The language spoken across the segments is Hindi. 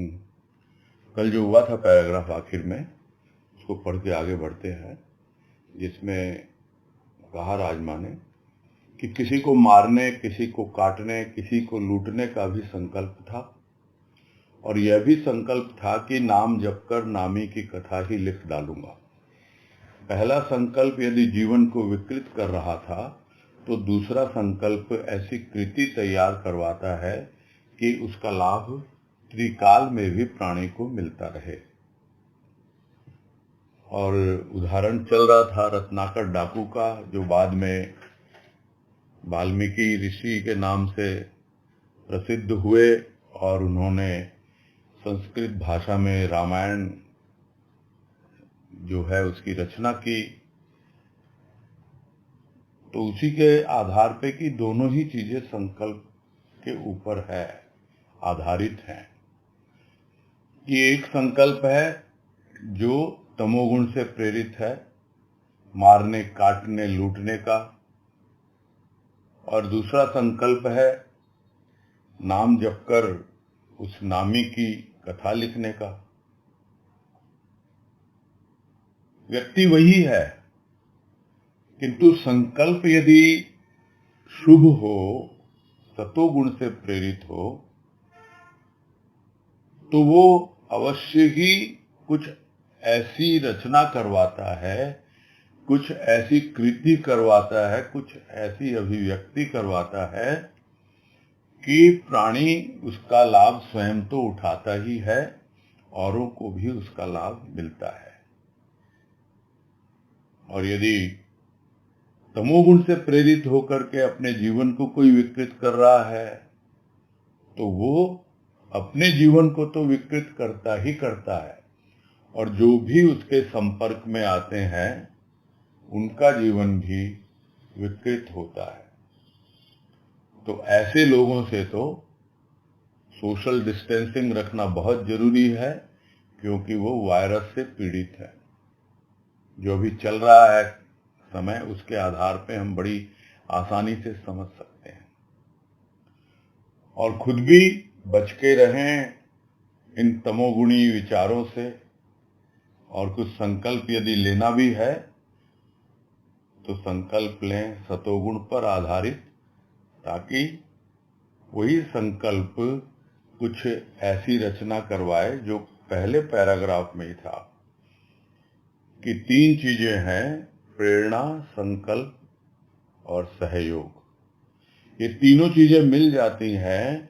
हम्म। कल जो हुआ था पैराग्राफ आखिर में, उसको पढ़ के आगे बढ़ते हैं, जिसमें कहा राजमा ने कि किसी को मारने, किसी को काटने, किसी को लूटने का भी संकल्प था, और यह भी संकल्प था कि नाम जपकर नामी की कथा ही लिख डालूंगा। पहला संकल्प यदि जीवन को विकृत कर रहा था, तो दूसरा संकल्प ऐसी कृति तैयार करवाता है कि उसका लाभ त्रिकाल में भी प्राणी को मिलता रहे। और उदाहरण चल रहा था रत्नाकर डाकू का, जो बाद में वाल्मीकि ऋषि के नाम से प्रसिद्ध हुए और उन्होंने संस्कृत भाषा में रामायण जो है उसकी रचना की। तो उसी के आधार पे कि दोनों ही चीजें संकल्प के ऊपर है, आधारित हैं। ये एक संकल्प है जो तमोगुण से प्रेरित है, मारने, काटने, लूटने का, और दूसरा संकल्प है नाम जपकर उस नामी की कथा लिखने का। व्यक्ति वही है, किंतु संकल्प यदि शुभ हो, सतोगुण से प्रेरित हो, तो वो अवश्य ही कुछ ऐसी रचना करवाता है, कुछ ऐसी कृति करवाता है, कुछ ऐसी अभिव्यक्ति करवाता है कि प्राणी उसका लाभ स्वयं तो उठाता ही है, औरों को भी उसका लाभ मिलता है। और यदि तमोगुण से प्रेरित होकर के अपने जीवन को कोई विकृत कर रहा है, तो वो अपने जीवन को तो विकृत करता ही करता है, और जो भी उसके संपर्क में आते हैं उनका जीवन भी विकृत होता है। तो ऐसे लोगों से तो सोशल डिस्टेंसिंग रखना बहुत जरूरी है, क्योंकि वो वायरस से पीड़ित है। जो भी चल रहा है समय, उसके आधार पे हम बड़ी आसानी से समझ सकते हैं। और खुद भी बच के रहें इन तमोगुणी विचारों से, और कुछ संकल्प यदि लेना भी है तो संकल्प लें सतोगुण पर आधारित, ताकि वही संकल्प कुछ ऐसी रचना करवाए जो पहले पैराग्राफ में ही था कि 3 चीजें हैं: प्रेरणा, संकल्प और सहयोग। ये तीनों चीजें मिल जाती हैं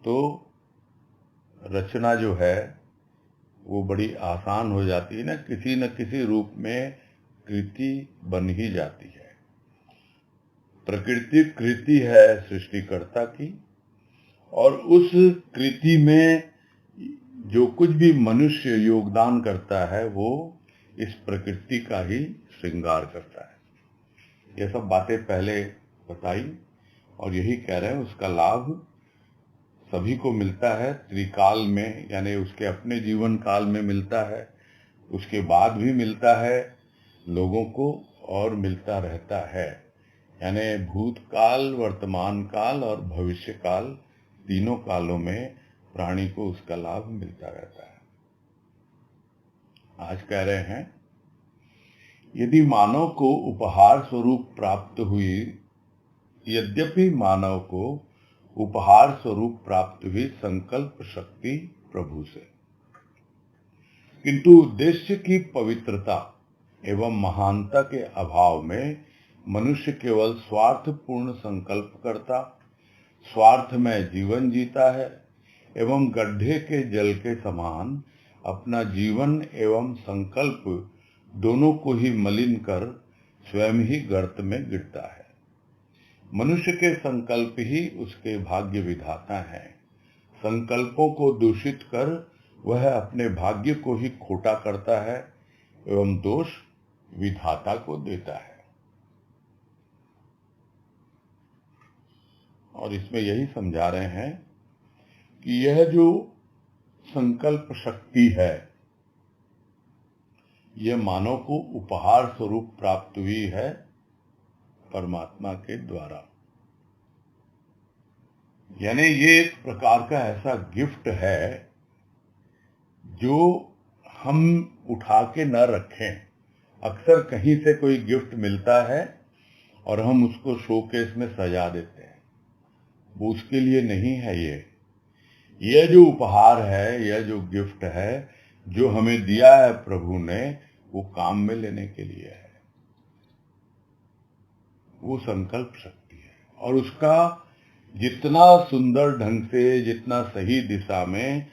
तो रचना जो है वो बड़ी आसान हो जाती है, न किसी रूप में कृति बन ही जाती है। प्रकृति कृति है सृष्टिकर्ता की, और उस कृति में जो कुछ भी मनुष्य योगदान करता है वो इस प्रकृति का ही श्रृंगार करता है। ये सब बातें पहले बताई, और यही कह रहे हैं उसका लाभ सभी को मिलता है त्रिकाल में, यानी उसके अपने जीवन काल में मिलता है, उसके बाद भी मिलता है लोगों को, और मिलता रहता है। यानी भूतकाल, वर्तमान काल और भविष्य काल, तीनों कालों में प्राणी को उसका लाभ मिलता रहता है। आज कह रहे हैं यदि मानव को उपहार स्वरूप प्राप्त हुई, यद्यपि मानव को उपहार स्वरूप प्राप्त हुई संकल्प शक्ति प्रभु से, किंतु उद्देश्य की पवित्रता एवं महानता के अभाव में मनुष्य केवल स्वार्थपूर्ण संकल्प करता, स्वार्थ में जीवन जीता है, एवं गड्ढे के जल के समान अपना जीवन एवं संकल्प दोनों को ही मलिन कर स्वयं ही गर्त में गिरता है। मनुष्य के संकल्प ही उसके भाग्य विधाता हैं। संकल्पों को दूषित कर वह अपने भाग्य को ही खोटा करता है, एवं दोष विधाता को देता है। और इसमें यही समझा रहे हैं कि यह जो संकल्प शक्ति है, यह मानव को उपहार स्वरूप प्राप्त हुई है परमात्मा के द्वारा। यानी ये एक प्रकार का ऐसा गिफ्ट है जो हम उठा के न रखें। अक्सर कहीं से कोई गिफ्ट मिलता है और हम उसको शोकेस में सजा देते हैं, वो उसके लिए नहीं है। यह जो उपहार है, यह जो गिफ्ट है जो हमें दिया है प्रभु ने, वो काम में लेने के लिए है। वो संकल्प शक्ति है, और उसका जितना सुंदर ढंग से, जितना सही दिशा में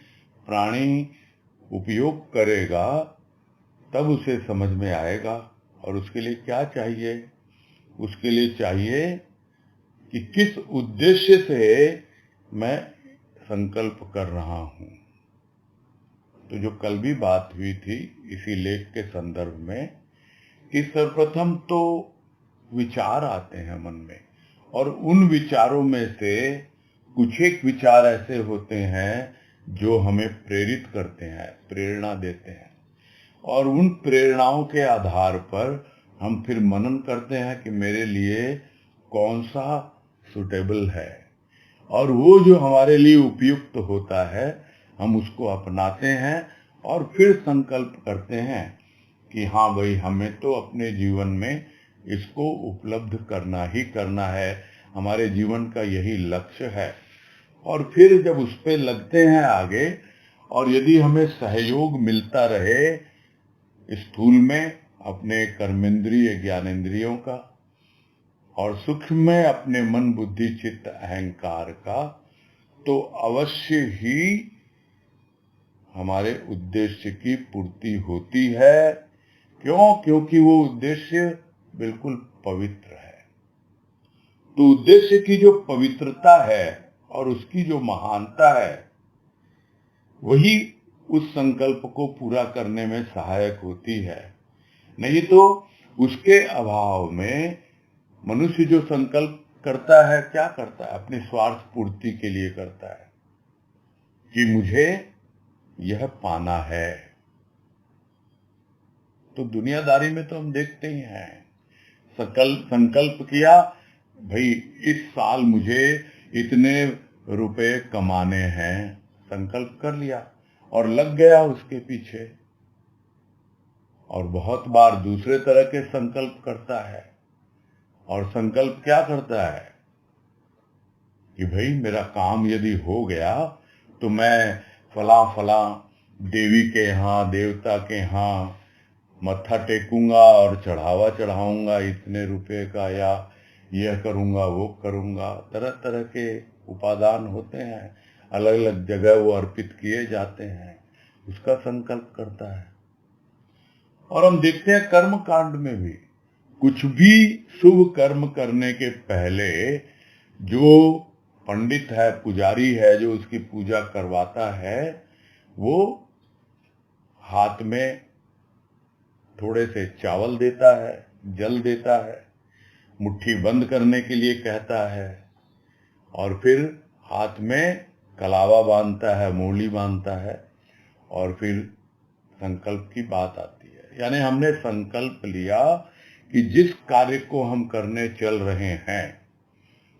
प्राणी उपयोग करेगा, तब उसे समझ में आएगा। और उसके लिए क्या चाहिए? उसके लिए चाहिए कि किस उद्देश्य से मैं संकल्प कर रहा हूं। तो जो कल भी बात हुई थी इसी लेख के संदर्भ में, कि सर्वप्रथम तो विचार आते हैं मन में, और उन विचारों में से कुछ एक विचार ऐसे होते हैं जो हमें प्रेरित करते हैं, प्रेरणा देते हैं, और उन प्रेरणाओं के आधार पर हम फिर मनन करते हैं कि मेरे लिए कौन सा सुटेबल है, और वो जो हमारे लिए उपयुक्त होता है हम उसको अपनाते हैं, और फिर संकल्प करते हैं कि हाँ भाई, हमें तो अपने जीवन में इसको उपलब्ध करना ही करना है, हमारे जीवन का यही लक्ष्य है। और फिर जब उस पे लगते हैं आगे, और यदि हमें सहयोग मिलता रहे स्थूल में अपने कर्मेंद्रिय ज्ञानेंद्रियों का, और सूक्ष्म में अपने मन बुद्धि चित्त अहंकार का, तो अवश्य ही हमारे उद्देश्य की पूर्ति होती है। क्यों? क्योंकि वो उद्देश्य बिल्कुल पवित्र है। तो उद्देश्य की जो पवित्रता है और उसकी जो महानता है, वही उस संकल्प को पूरा करने में सहायक होती है। नहीं तो उसके अभाव में मनुष्य जो संकल्प करता है, क्या करता है? अपनी स्वार्थ पूर्ति के लिए करता है कि मुझे यह पाना है। तो दुनियादारी में तो हम देखते ही हैं, संकल्प किया, भाई इस साल मुझे इतने रुपए कमाने हैं, संकल्प कर लिया और लग गया उसके पीछे। और बहुत बार दूसरे तरह के संकल्प करता है, और संकल्प क्या करता है कि भाई मेरा काम यदि हो गया तो मैं फला फला देवी के यहाँ, देवता के यहाँ मत्था टेकूंगा और चढ़ावा चढ़ाऊंगा इतने रुपए का, या यह करूंगा वो करूंगा। तरह तरह के उपादान होते हैं, अलग अलग जगह वो अर्पित किए जाते हैं, उसका संकल्प करता है। और हम देखते हैं कर्म कांड में भी, कुछ भी शुभ कर्म करने के पहले जो पंडित है, पुजारी है, जो उसकी पूजा करवाता है, वो हाथ में थोड़े से चावल देता है, जल देता है, मुट्ठी बंद करने के लिए कहता है, और फिर हाथ में कलावा बांधता है, मूली बांधता है, और फिर संकल्प की बात आती है। यानी हमने संकल्प लिया कि जिस कार्य को हम करने चल रहे हैं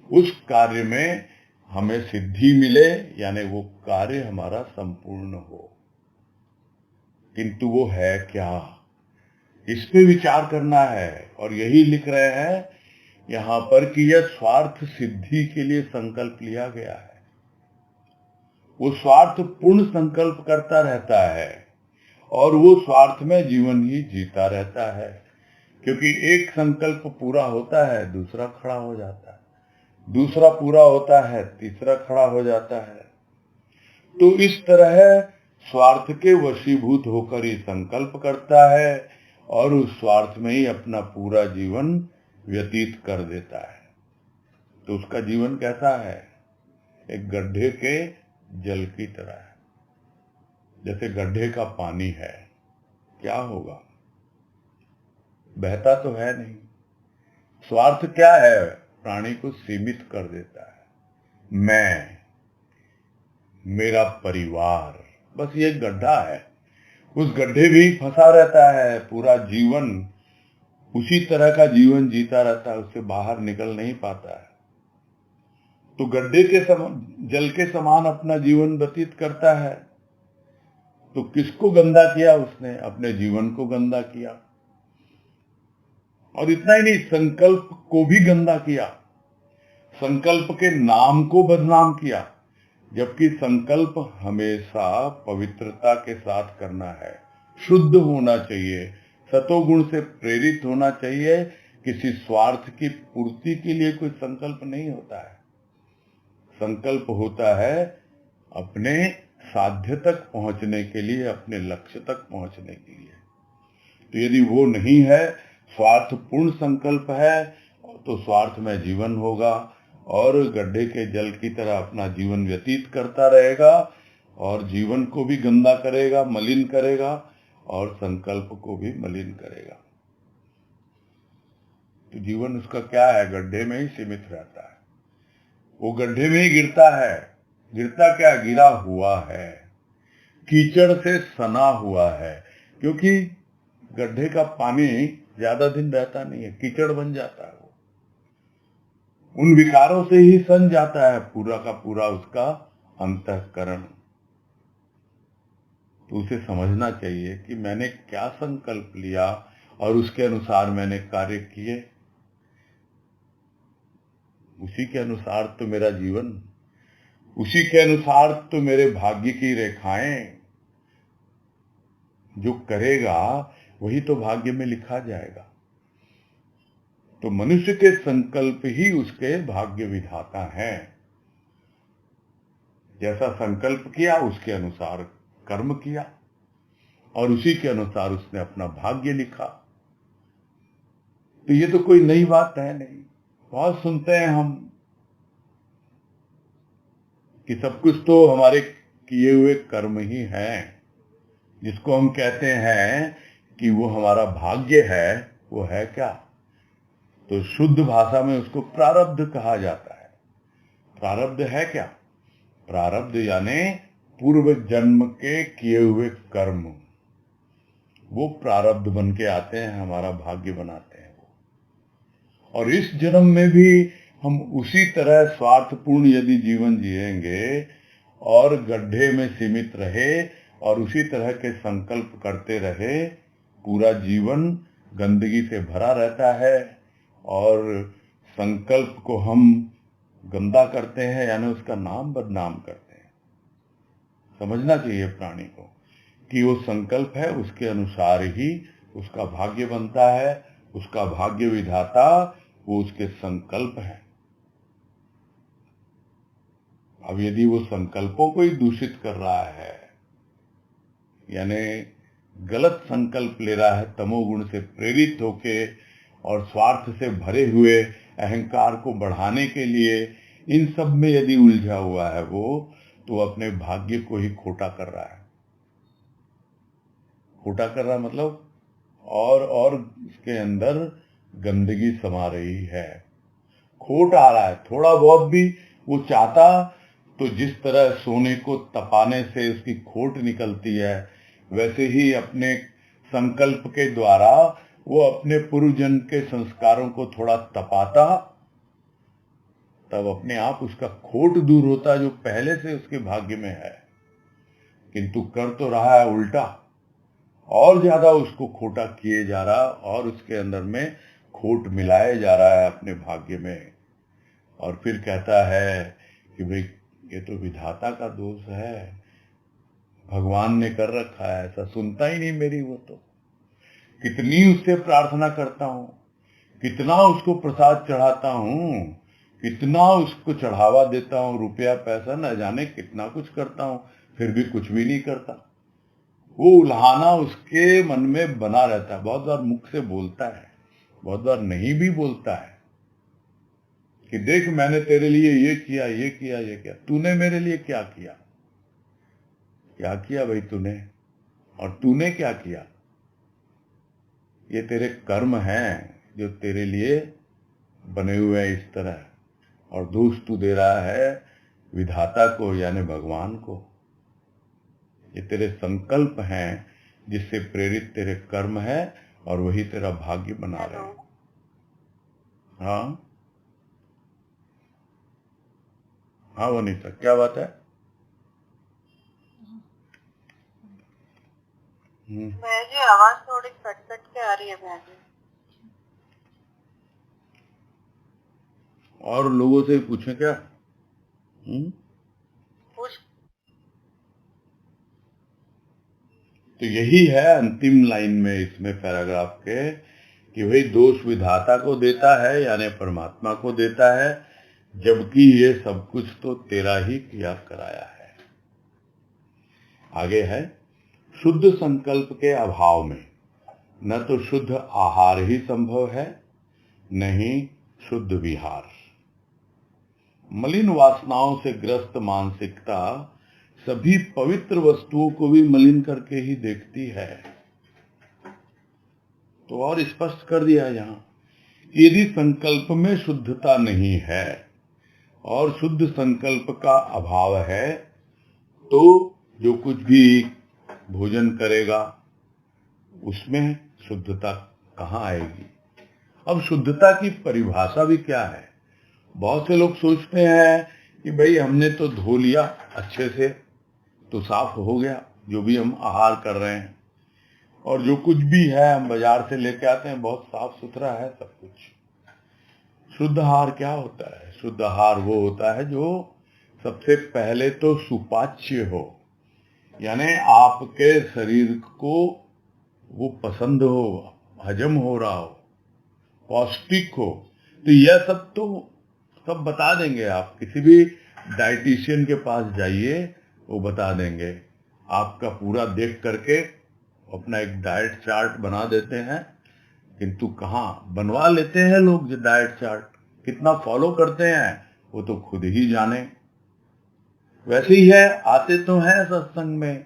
उस कार्य में हमें सिद्धि मिले, यानी वो कार्य हमारा संपूर्ण हो। किंतु वो है क्या, इस पे विचार करना है। और यही लिख रहे हैं यहाँ पर कि यह स्वार्थ सिद्धि के लिए संकल्प लिया गया है। वो स्वार्थ पूर्ण संकल्प करता रहता है, और वो स्वार्थ में जीवन ही जीता रहता है। क्योंकि एक संकल्प पूरा होता है, दूसरा खड़ा हो जाता है, दूसरा पूरा होता है, तीसरा खड़ा हो जाता है। तो इस तरह स्वार्थ के वशीभूत होकर ही संकल्प करता है, और उस स्वार्थ में ही अपना पूरा जीवन व्यतीत कर देता है। तो उसका जीवन कैसा है? एक गड्ढे के जल की तरह है। जैसे गड्ढे का पानी है, क्या होगा? बहता तो है नहीं। स्वार्थ क्या है? प्राणी को सीमित कर देता है। मैं, मेरा परिवार, बस ये गड्ढा है। उस गड्ढे में ही फंसा रहता है पूरा जीवन, उसी तरह का जीवन जीता रहता है, उससे बाहर निकल नहीं पाता है। तो गड्ढे के समान, जल के समान अपना जीवन व्यतीत करता है। तो किसको गंदा किया उसने? अपने जीवन को गंदा किया। और इतना ही नहीं, संकल्प को भी गंदा किया, संकल्प के नाम को बदनाम किया। जबकि संकल्प हमेशा पवित्रता के साथ करना है, शुद्ध होना चाहिए, सतोगुण से प्रेरित होना चाहिए। किसी स्वार्थ की पूर्ति के लिए कोई संकल्प नहीं होता है। संकल्प होता है अपने साध्य तक पहुंचने के लिए, अपने लक्ष्य तक पहुंचने के लिए। तो यदि वो नहीं है, स्वार्थपूर्ण संकल्प है, तो स्वार्थ में जीवन होगा और गड्ढे के जल की तरह अपना जीवन व्यतीत करता रहेगा और जीवन को भी गंदा करेगा, मलिन करेगा और संकल्प को भी मलिन करेगा। तो जीवन उसका क्या है? गड्ढे में ही सीमित रहता है। वो गड्ढे में ही गिरता है। गिरता क्या? गिरा हुआ है, कीचड़ से सना हुआ है। क्योंकि गड्ढे का पानी ज्यादा दिन रहता नहीं है, कीचड़ बन जाता है। वो उन विकारों से ही सन जाता है पूरा का पूरा उसका अंतःकरण। तो उसे समझना चाहिए कि मैंने क्या संकल्प लिया और उसके अनुसार मैंने कार्य किए। उसी के अनुसार तो मेरा जीवन, उसी के अनुसार तो मेरे भाग्य की रेखाएं। जो करेगा वही तो भाग्य में लिखा जाएगा। तो मनुष्य के संकल्प ही उसके भाग्य विधाता हैं। जैसा संकल्प किया उसके अनुसार कर्म किया और उसी के अनुसार उसने अपना भाग्य लिखा। तो ये तो कोई नई बात है नहीं। बहुत सुनते हैं हम कि सब कुछ तो हमारे किए हुए कर्म ही हैं। जिसको हम कहते हैं कि वो हमारा भाग्य है, वो है क्या? तो शुद्ध भाषा में उसको प्रारब्ध कहा जाता है। प्रारब्ध है क्या? प्रारब्ध यानी पूर्व जन्म के किए हुए कर्म, वो प्रारब्ध बन के आते हैं, हमारा भाग्य बनाते हैं वो। और इस जन्म में भी हम उसी तरह स्वार्थपूर्ण यदि जीवन जिएंगे और गड्ढे में सीमित रहे और उसी तरह के संकल्प करते रहे, पूरा जीवन गंदगी से भरा रहता है और संकल्प को हम गंदा करते हैं, यानी उसका नाम बदनाम करते हैं। समझना चाहिए प्राणी को कि वो संकल्प है, उसके अनुसार ही उसका भाग्य बनता है। उसका भाग्य विधाता वो उसके संकल्प है। अब यदि वो संकल्पों को ही दूषित कर रहा है, यानी गलत संकल्प ले रहा है तमोगुण से प्रेरित होके और स्वार्थ से भरे हुए अहंकार को बढ़ाने के लिए, इन सब में यदि उलझा हुआ है वो, तो अपने भाग्य को ही खोटा कर रहा है। खोटा कर रहा मतलब और इसके अंदर गंदगी समा रही है, खोट आ रहा है। थोड़ा बहुत भी वो चाहता तो जिस तरह सोने को तपाने से उसकी खोट निकलती है, वैसे ही अपने संकल्प के द्वारा वो अपने पूर्व जन्म के संस्कारों को थोड़ा तपाता, तब अपने आप उसका खोट दूर होता जो पहले से उसके भाग्य में है। किंतु कर तो रहा है उल्टा, और ज्यादा उसको खोटा किए जा रहा और उसके अंदर में खोट मिलाए जा रहा है अपने भाग्य में। और फिर कहता है कि भाई ये तो विधाता का दोष है, भगवान ने कर रखा है। ऐसा सुनता ही नहीं मेरी वो तो। कितनी उससे प्रार्थना करता हूं, कितना उसको प्रसाद चढ़ाता हूं, कितना उसको चढ़ावा देता हूं, रुपया पैसा न जाने कितना कुछ करता हूं, फिर भी कुछ भी नहीं करता। वो उल्हाना उसके मन में बना रहता है। बहुत बार मुख से बोलता है, बहुत बार नहीं भी बोलता है कि देख मैंने तेरे लिए ये किया, ये किया, ये किया। तूने मेरे लिए क्या किया? क्या किया भाई तूने? और तूने क्या किया? ये तेरे कर्म हैं जो तेरे लिए बने हुए हैं इस तरह, और दोष तू दे रहा है विधाता को, यानी भगवान को। ये तेरे संकल्प हैं जिससे प्रेरित तेरे कर्म है और वही तेरा भाग्य बना रहे हैं। हाँ हाँ वनीता, क्या बात है? मैं जी आवाज थोड़ी कट कट के आ रही है मैं जी। और लोगों से पूछें क्या? पूछ। तो यही है अंतिम लाइन में इसमें पैराग्राफ के कि भाई दोष विधाता को देता है यानी परमात्मा को देता है, जबकि ये सब कुछ तो तेरा ही किया कराया है। आगे है, शुद्ध संकल्प के अभाव में न तो शुद्ध आहार ही संभव है, न ही शुद्ध विहार। मलिन वासनाओं से ग्रस्त मानसिकता सभी पवित्र वस्तुओं को भी मलिन करके ही देखती है। तो और स्पष्ट कर दिया यहां, यदि संकल्प में शुद्धता नहीं है और शुद्ध संकल्प का अभाव है तो जो कुछ भी भोजन करेगा उसमें शुद्धता कहाँ आएगी? अब शुद्धता की परिभाषा भी क्या है? बहुत से लोग सोचते हैं कि भाई हमने तो धो लिया अच्छे से तो साफ हो गया जो भी हम आहार कर रहे हैं, और जो कुछ भी है हम बाजार से लेके आते हैं बहुत साफ सुथरा है सब कुछ। शुद्ध आहार क्या होता है? शुद्ध आहार वो होता है जो सबसे पहले तो सुपाच्य हो, यानी आपके शरीर को वो पसंद हो, हजम हो रहा हो, पौष्टिक हो। तो यह सब बता देंगे। आप किसी भी डाइटिशियन के पास जाइए, वो बता देंगे। आपका पूरा देख करके अपना एक डाइट चार्ट बना देते हैं, किंतु कहाँ बनवा लेते हैं लोग जो डाइट चार्ट, कितना फॉलो करते हैं वो तो खुद ही जाने। वैसे ही है, आते तो हैं सत्संग में,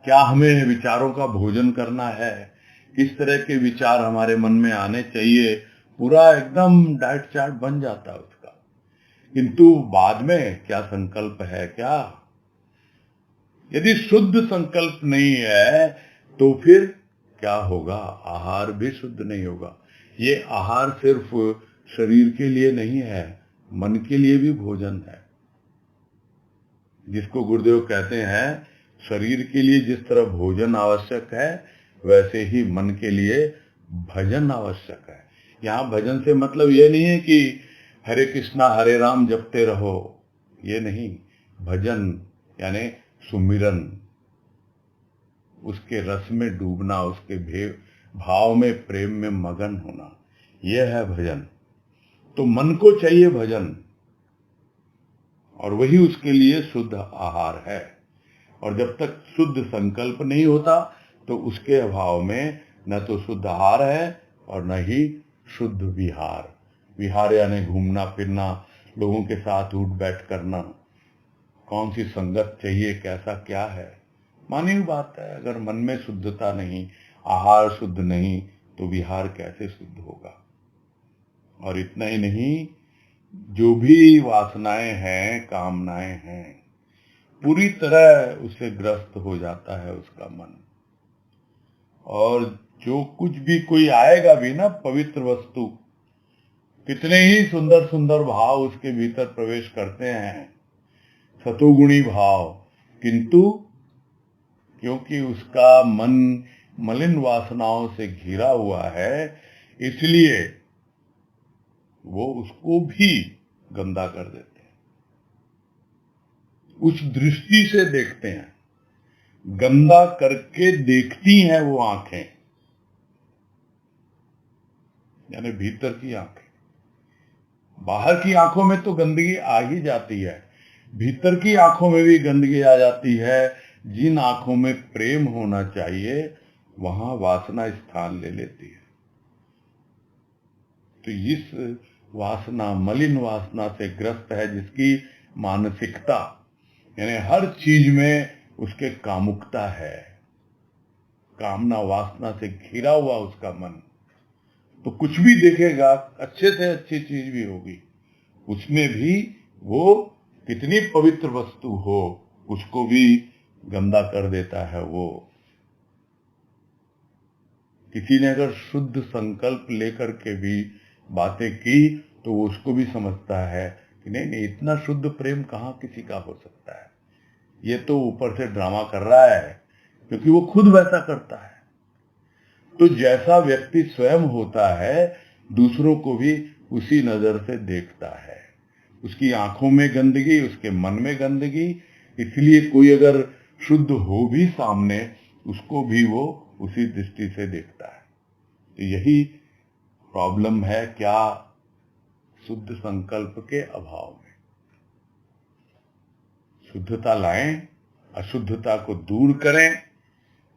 क्या हमें विचारों का भोजन करना है, किस तरह के विचार हमारे मन में आने चाहिए, पूरा एकदम डाइट चार्ट बन जाता है उसका। किंतु बाद में क्या संकल्प है? क्या यदि शुद्ध संकल्प नहीं है तो फिर क्या होगा? आहार भी शुद्ध नहीं होगा। ये आहार सिर्फ शरीर के लिए नहीं है, मन के लिए भी भोजन है। जिसको गुरुदेव कहते हैं शरीर के लिए जिस तरह भोजन आवश्यक है वैसे ही मन के लिए भजन आवश्यक है। यहाँ भजन से मतलब ये नहीं है कि हरे कृष्णा हरे राम जपते रहो, ये नहीं। भजन यानी सुमिरन, उसके रस में डूबना, उसके भाव में प्रेम में मगन होना, यह है भजन। तो मन को चाहिए भजन, और वही उसके लिए शुद्ध आहार है। और जब तक शुद्ध संकल्प नहीं होता तो उसके अभाव में न तो शुद्ध आहार है और न ही शुद्ध विहार। विहार यानी घूमना फिरना, लोगों के साथ उठ बैठ करना, कौन सी संगत चाहिए, कैसा क्या है, मानी हुई बात है। अगर मन में शुद्धता नहीं, आहार शुद्ध नहीं, तो विहार कैसे शुद्ध होगा? और इतना ही नहीं, जो भी वासनाएं हैं, कामनाएं हैं, पूरी तरह उससे ग्रस्त हो जाता है उसका मन। और जो कुछ भी कोई आएगा भी ना, पवित्र वस्तु, कितने ही सुंदर सुंदर भाव उसके भीतर प्रवेश करते हैं, सतोगुणी भाव, किंतु क्योंकि उसका मन मलिन वासनाओं से घिरा हुआ है, इसलिए वो उसको भी गंदा कर देते हैं। उस दृष्टि से देखते हैं, गंदा करके देखती हैं वो आंखें, यानी भीतर की आंखें। बाहर की आंखों में तो गंदगी आ ही जाती है, भीतर की आंखों में भी गंदगी आ जाती है। जिन आंखों में प्रेम होना चाहिए वहां वासना स्थान ले लेती है। तो इस वासना, मलिन वासना से ग्रस्त है जिसकी मानसिकता, यानी हर चीज में उसके कामुकता है, कामना वासना से घिरा हुआ उसका मन, तो कुछ भी देखेगा, अच्छे से अच्छी चीज भी होगी, उसमें भी वो कितनी पवित्र वस्तु हो उसको भी गंदा कर देता है। वो किसी ने अगर शुद्ध संकल्प लेकर के भी बातें की तो वो उसको भी समझता है कि नहीं नहीं, इतना शुद्ध प्रेम कहाँ किसी का हो सकता है, ये तो ऊपर से ड्रामा कर रहा है, क्योंकि वो खुद वैसा करता है। तो जैसा व्यक्ति स्वयं होता है, दूसरों को भी उसी नजर से देखता है। उसकी आंखों में गंदगी, उसके मन में गंदगी, इसलिए कोई अगर शुद्ध हो भी सामने, उसको भी वो उसी दृष्टि से देखता है। तो यही प्रॉब्लम है क्या? शुद्ध संकल्प के अभाव में। शुद्धता लाएं, अशुद्धता को दूर करें,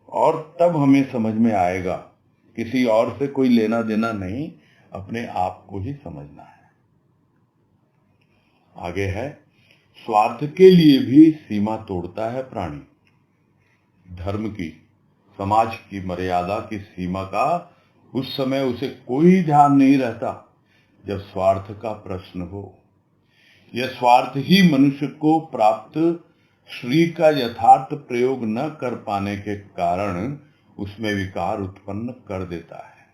और तब हमें समझ में आएगा किसी और से कोई लेना देना नहीं, अपने आप को ही समझना है। आगे है, स्वार्थ के लिए भी सीमा तोड़ता है प्राणी। धर्म की, समाज की मर्यादा की सीमा का उस समय उसे कोई ध्यान नहीं रहता जब स्वार्थ का प्रश्न हो। यह स्वार्थ ही मनुष्य को प्राप्त श्री का यथार्थ प्रयोग न कर पाने के कारण उसमें विकार उत्पन्न कर देता है।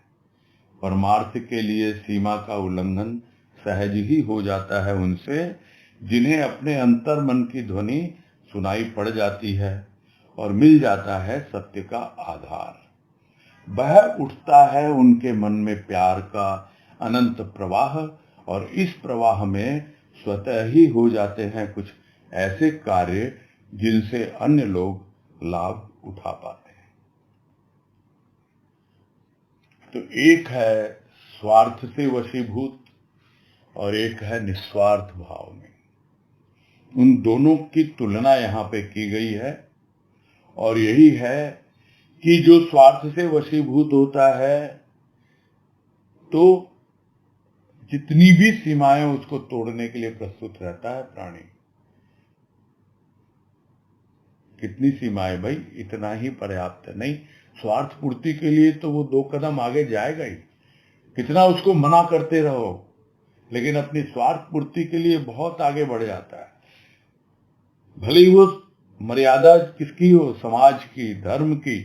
परमार्थ के लिए सीमा का उल्लंघन सहज ही हो जाता है उनसे, जिन्हें अपने अंतर मन की ध्वनि सुनाई पड़ जाती है और मिल जाता है सत्य का आधार। बह उठता है उनके मन में प्यार का अनंत प्रवाह, और इस प्रवाह में स्वतः ही हो जाते हैं कुछ ऐसे कार्य जिनसे अन्य लोग लाभ उठा पाते हैं। तो एक है स्वार्थ से वशीभूत और एक है निस्वार्थ भाव में। उन दोनों की तुलना यहाँ पे की गई है, और यही है कि जो स्वार्थ से वशीभूत होता है तो जितनी भी सीमाएं उसको तोड़ने के लिए प्रस्तुत रहता है प्राणी। कितनी सीमाएं भाई? इतना ही पर्याप्त है। नहीं, स्वार्थ पूर्ति के लिए तो वो 2 कदम आगे जाएगा ही। कितना उसको मना करते रहो, लेकिन अपनी स्वार्थ पूर्ति के लिए बहुत आगे बढ़ जाता है। भले ही वो मर्यादा किसकी हो, समाज की, धर्म की,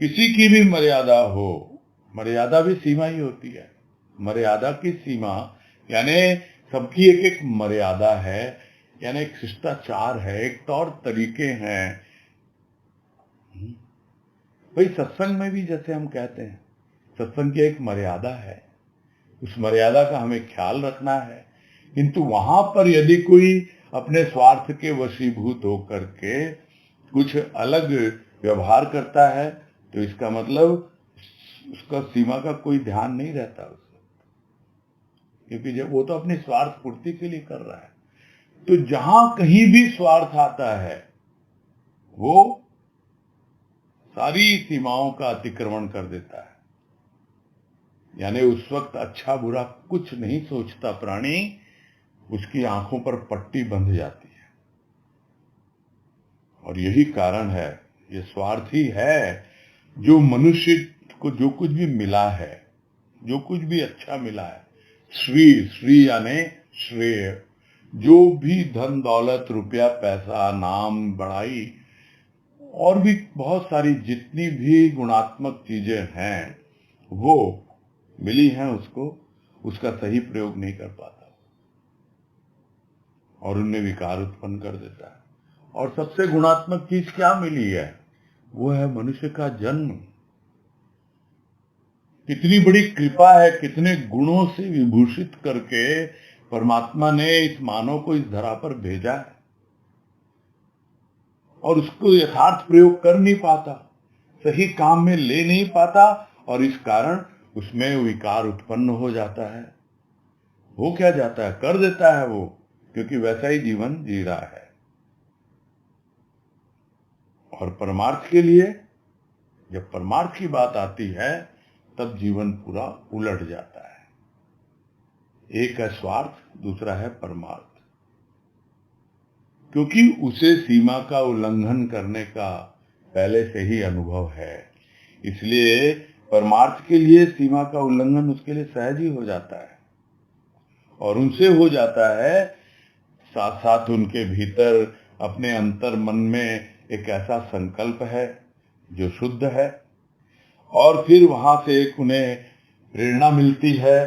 किसी की भी मर्यादा हो, मर्यादा भी सीमा ही होती है। मर्यादा की सीमा यानी सबकी एक एक मर्यादा है, यानी एक शिष्टाचार है, एक तौर तरीके हैं। भाई सत्संग में भी जैसे हम कहते हैं, सत्संग की एक मर्यादा है, उस मर्यादा का हमें ख्याल रखना है। किंतु वहां पर यदि कोई अपने स्वार्थ के वशीभूत होकर के कुछ अलग व्यवहार करता है, तो इसका मतलब उसका सीमा का कोई ध्यान नहीं रहता उससे, क्योंकि जब वो तो अपनी स्वार्थ पूर्ति के लिए कर रहा है। तो जहां कहीं भी स्वार्थ आता है, वो सारी सीमाओं का अतिक्रमण कर देता है। यानी उस वक्त अच्छा बुरा कुछ नहीं सोचता प्राणी, उसकी आंखों पर पट्टी बंध जाती है। और यही कारण है, ये स्वार्थ ही है जो मनुष्य को जो कुछ भी मिला है, जो कुछ भी अच्छा मिला है, श्री यानी श्रेय, जो भी धन दौलत, रुपया पैसा, नाम, बड़ाई और भी बहुत सारी जितनी भी गुणात्मक चीजें हैं वो मिली हैं उसको, उसका सही प्रयोग नहीं कर पाता और उनमें विकार उत्पन्न कर देता है। और सबसे गुणात्मक चीज क्या मिली है? वो है मनुष्य का जन्म। कितनी बड़ी कृपा है, कितने गुणों से विभूषित करके परमात्मा ने इस मानव को इस धरा पर भेजा है, और उसको यथार्थ प्रयोग कर नहीं पाता, सही काम में ले नहीं पाता, और इस कारण उसमें विकार उत्पन्न हो जाता है। हो क्या जाता है? कर देता है वो, क्योंकि वैसा ही जीवन जी रहा है। और परमार्थ के लिए जब परमार्थ की बात आती है, तब जीवन पूरा उलट जाता है। एक है स्वार्थ, दूसरा है परमार्थ। क्योंकि उसे सीमा का उल्लंघन करने का पहले से ही अनुभव है, इसलिए परमार्थ के लिए सीमा का उल्लंघन उसके लिए सहज ही हो जाता है। और उनसे हो जाता है, साथ साथ उनके भीतर अपने अंतर मन में एक ऐसा संकल्प है जो शुद्ध है, और फिर वहां से एक उन्हें प्रेरणा मिलती है,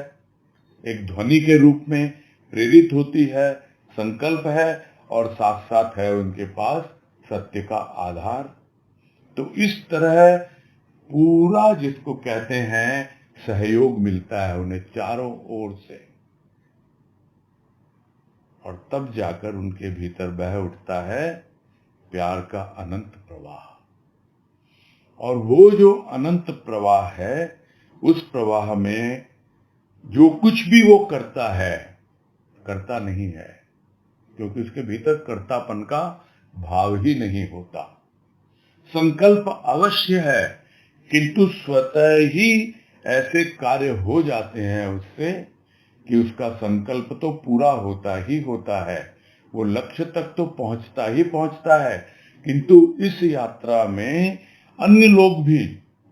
एक ध्वनि के रूप में प्रेरित होती है, संकल्प है, और साथ साथ है उनके पास सत्य का आधार। तो इस तरह पूरा जिसको कहते हैं सहयोग मिलता है उन्हें चारों ओर से, और तब जाकर उनके भीतर बह उठता है प्यार का अनंत प्रवाह। और वो जो अनंत प्रवाह है, उस प्रवाह में जो कुछ भी वो करता है, करता नहीं है, क्योंकि उसके भीतर कर्तापन का भाव ही नहीं होता। संकल्प अवश्य है, किंतु स्वतः ही ऐसे कार्य हो जाते हैं उससे कि उसका संकल्प तो पूरा होता ही होता है, वो लक्ष्य तक तो पहुंचता ही पहुंचता है, किंतु इस यात्रा में अन्य लोग भी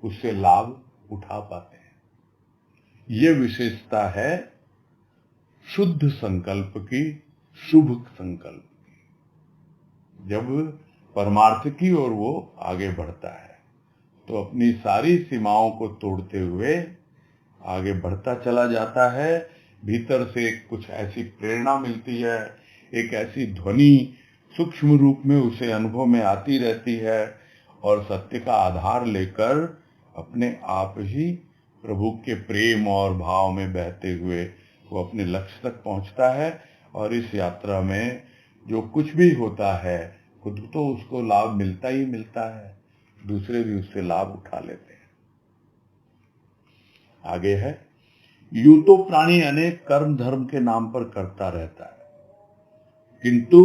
उससे लाभ उठा पाते हैं। ये विशेषता है शुद्ध संकल्प की, शुभ संकल्प की। जब परमार्थ की ओर वो आगे बढ़ता है तो अपनी सारी सीमाओं को तोड़ते हुए आगे बढ़ता चला जाता है। भीतर से कुछ ऐसी प्रेरणा मिलती है, एक ऐसी ध्वनि सूक्ष्म रूप में उसे अनुभव में आती रहती है, और सत्य का आधार लेकर अपने आप ही प्रभु के प्रेम और भाव में बहते हुए वो अपने लक्ष्य तक पहुंचता है। और इस यात्रा में जो कुछ भी होता है, खुद तो उसको लाभ मिलता ही मिलता है, दूसरे भी उससे लाभ उठा लेते हैं। आगे है, यूं तो प्राणी अनेक कर्म धर्म के नाम पर करता रहता है, किंतु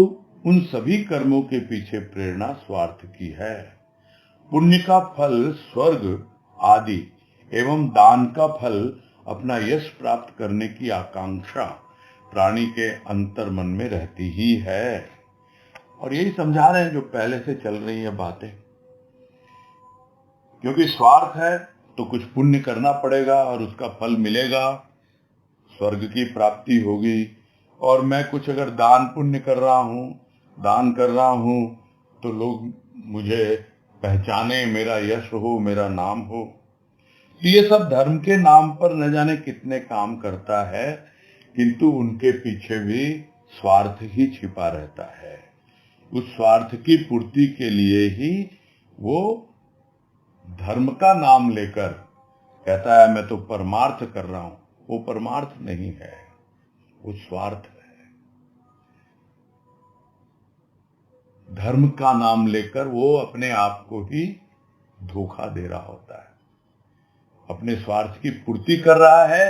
उन सभी कर्मों के पीछे प्रेरणा स्वार्थ की है। पुण्य का फल स्वर्ग आदि एवं दान का फल अपना यश प्राप्त करने की आकांक्षा प्राणी के अंतर मन में रहती ही है। और यही समझा रहे हैं जो पहले से चल रही है बातें, क्योंकि स्वार्थ है तो कुछ पुण्य करना पड़ेगा और उसका फल मिलेगा, स्वर्ग की प्राप्ति होगी। और मैं कुछ अगर दान पुण्य कर रहा हूं, दान कर रहा हूं, तो लोग मुझे पहचाने, मेरा यश हो, मेरा नाम हो। तो ये सब धर्म के नाम पर न जाने कितने काम करता है, किंतु उनके पीछे भी स्वार्थ ही छिपा रहता है। उस स्वार्थ की पूर्ति के लिए ही वो धर्म का नाम लेकर कहता है मैं तो परमार्थ कर रहा हूं। वो परमार्थ नहीं है, वो स्वार्थ है। धर्म का नाम लेकर वो अपने आप को ही धोखा दे रहा होता है, अपने स्वार्थ की पूर्ति कर रहा है,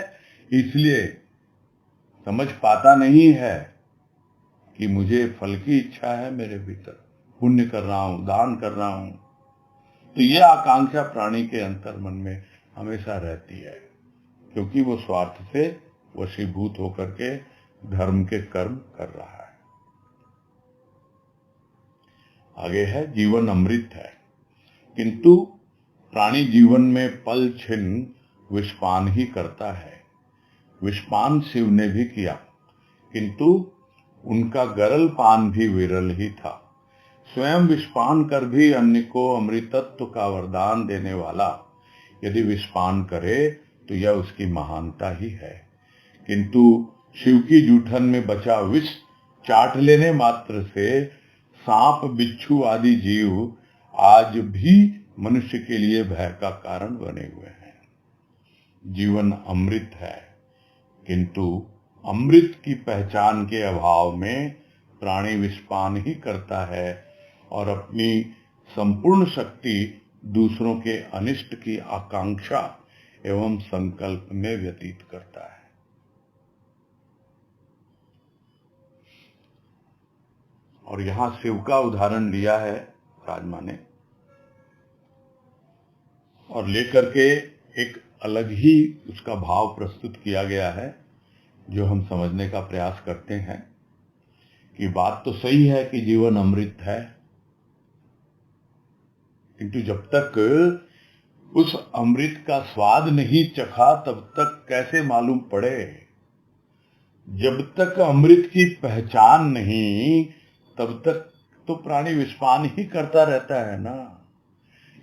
इसलिए समझ पाता नहीं है कि मुझे फल की इच्छा है, मेरे भीतर पुण्य कर रहा हूं, दान कर रहा हूं। तो यह आकांक्षा प्राणी के अंतर मन में हमेशा रहती है, क्योंकि वो स्वार्थ से वशीभूत होकर के धर्म के कर्म कर रहा है। आगे है, जीवन अमृत है, किंतु प्राणी जीवन में पल छिन्न विषपान ही करता है। विषपान शिव ने भी किया, किंतु उनका गरल पान भी विरल ही था। स्वयं विषपान कर भी अन्य को अमृतत्व का वरदान देने वाला यदि विषपान करे तो यह उसकी महानता ही है। किंतु शिव की जूठन में बचा विष चाट लेने मात्र से सांप बिच्छू आदि जीव आज भी मनुष्य के लिए भय का कारण बने हुए हैं। जीवन अमृत है, किंतु अमृत की पहचान के अभाव में प्राणी विषपान ही करता है और अपनी संपूर्ण शक्ति दूसरों के अनिष्ट की आकांक्षा एवं संकल्प में व्यतीत करता है। और यहां शिव का उदाहरण लिया है राजमा ने, और लेकर के एक अलग ही उसका भाव प्रस्तुत किया गया है, जो हम समझने का प्रयास करते हैं कि बात तो सही है कि जीवन अमृत है, किंतु जब तक उस अमृत का स्वाद नहीं चखा तब तक कैसे मालूम पड़े। जब तक अमृत की पहचान नहीं तब तक तो प्राणी विषपान ही करता रहता है ना।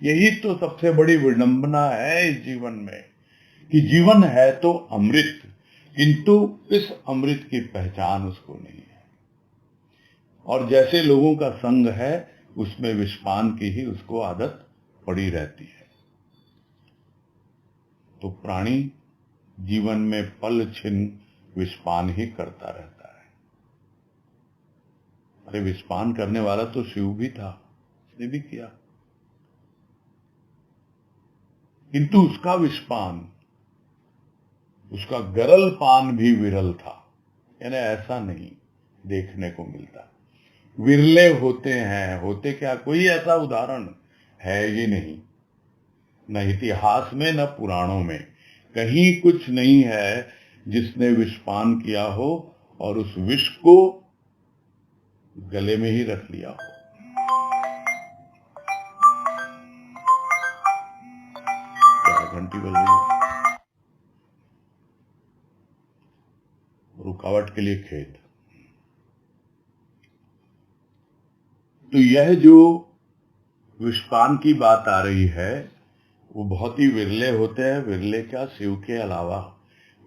यही तो सबसे बड़ी विडंबना है इस जीवन में, कि जीवन है तो अमृत, किंतु इस अमृत की पहचान उसको नहीं है। और जैसे लोगों का संग है उसमें विषपान की ही उसको आदत पड़ी रहती है। तो प्राणी जीवन में पल छिन्न विषपान ही करता रहता है। अरे विषपान करने वाला तो शिव भी था, उसने भी किया, किंतु उसका विषपान, उसका गरल पान भी विरल था। यानी ऐसा नहीं देखने को मिलता, विरले होते हैं। होते क्या, कोई ऐसा उदाहरण है ही नहीं, न इतिहास में न पुराणों में कहीं कुछ नहीं है जिसने विषपान किया हो और उस विष को गले में ही रख लिया हो। क्या घंटी बज रही है? रुकावट के लिए खेत। तो यह जो विषपान की बात आ रही है वो बहुत ही विरले होते हैं। विरले क्या, शिव के अलावा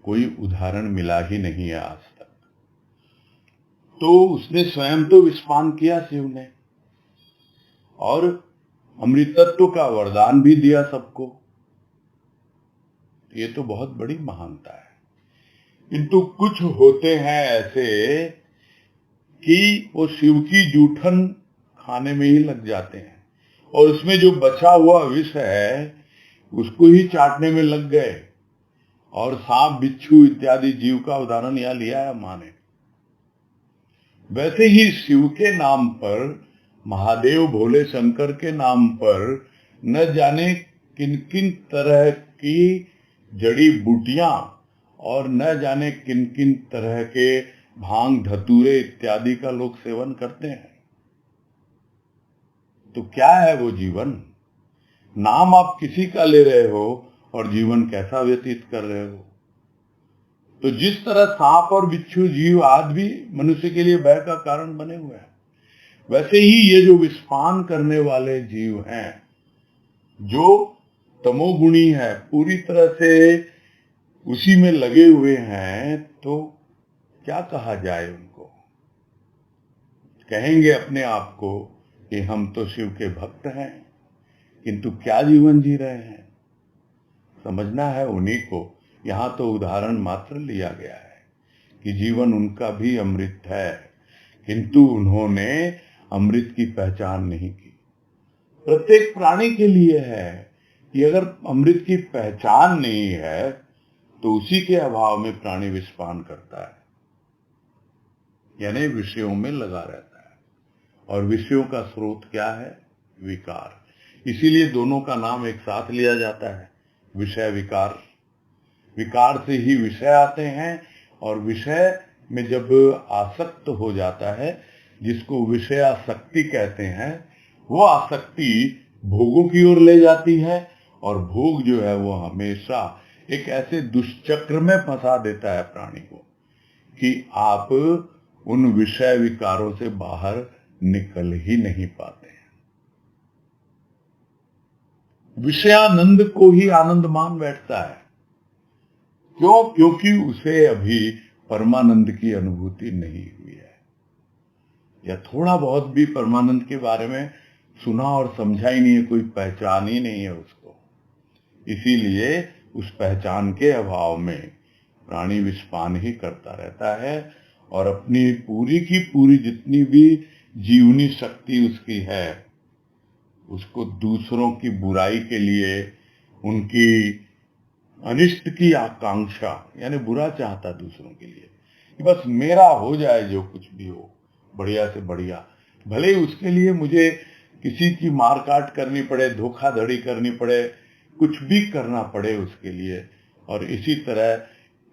कोई उदाहरण मिला ही नहीं है आज तक। तो उसने स्वयं तो विषपान किया शिव ने, और अमृतत्व का वरदान भी दिया सबको। ये तो बहुत बड़ी महानता है। किंतु कुछ होते हैं ऐसे कि वो शिव की जूठन खाने में ही लग जाते हैं और उसमें जो बचा हुआ विष है उसको ही चाटने में लग गए। और सांप, बिच्छू इत्यादि जीव का उदाहरण यहां लिया है मां ने। वैसे ही शिव के नाम पर, महादेव भोले शंकर के नाम पर न जाने किन किन तरह की जड़ी बूटियां और न जाने किन किन तरह के भांग, धतूरे इत्यादि का लोग सेवन करते हैं। तो क्या है वो जीवन? नाम आप किसी का ले रहे हो और जीवन कैसा व्यतीत कर रहे हो? तो जिस तरह सांप और बिच्छू जीव आदि भी मनुष्य के लिए भय का कारण बने हुए हैं, वैसे ही ये जो विषपान करने वाले जीव हैं, जो तमोगुणी है, पूरी तरह से उसी में लगे हुए हैं, तो क्या कहा जाए उनको? कहेंगे अपने आप को कि हम तो शिव के भक्त हैं, किंतु क्या जीवन जी रहे हैं? समझना है उन्हीं को। यहां तो उदाहरण मात्र लिया गया है कि जीवन उनका भी अमृत है, किंतु उन्होंने अमृत की पहचान नहीं की। प्रत्येक प्राणी के लिए है कि अगर अमृत की पहचान नहीं है तो उसी के अभाव में प्राणी विषपान करता है, यानी विषयों में लगा रहता है। और विषयों का स्रोत क्या है? विकार। इसीलिए दोनों का नाम एक साथ लिया जाता है, विषय विकार। विकार से ही विषय आते हैं, और विषय में जब आसक्त हो जाता है, जिसको विषयासक्ति कहते हैं, वो आसक्ति भोगों की ओर ले जाती है, और भोग जो है वो हमेशा एक ऐसे दुष्चक्र में फंसा देता है प्राणी को कि आप उन विषय विकारों से बाहर निकल ही नहीं पाते हैं। विषयानंद को ही आनंद मान बैठता है। क्यों? क्योंकि उसे अभी परमानंद की अनुभूति नहीं हुई है, या थोड़ा बहुत भी परमानंद के बारे में सुना और समझा ही नहीं है, कोई पहचान ही नहीं है उसको। इसीलिए उस पहचान के अभाव में प्राणी विषपान ही करता रहता है, और अपनी पूरी की पूरी जितनी भी जीवनी शक्ति उसकी है, उसको दूसरों की बुराई के लिए, उनकी अनिष्ट की आकांक्षा, यानी बुरा चाहता दूसरों के लिए कि बस मेरा हो जाए, जो कुछ भी हो बढ़िया से बढ़िया, भले उसके लिए मुझे किसी की मार काट करनी पड़े, धोखाधड़ी करनी पड़े, कुछ भी करना पड़े उसके लिए। और इसी तरह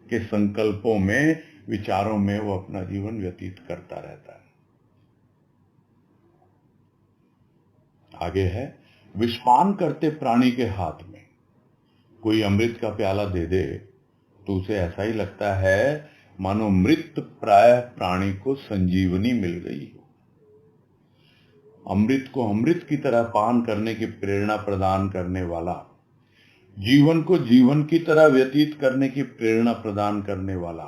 के संकल्पों में, विचारों में वो अपना जीवन व्यतीत करता रहता है। आगे है, विषपान करते प्राणी के हाथ में कोई अमृत का प्याला दे दे तो उसे ऐसा ही लगता है मानो मृत प्राय प्राणी को संजीवनी मिल गई हो। अमृत को अमृत की तरह पान करने की प्रेरणा प्रदान करने वाला, जीवन को जीवन की तरह व्यतीत करने की प्रेरणा प्रदान करने वाला,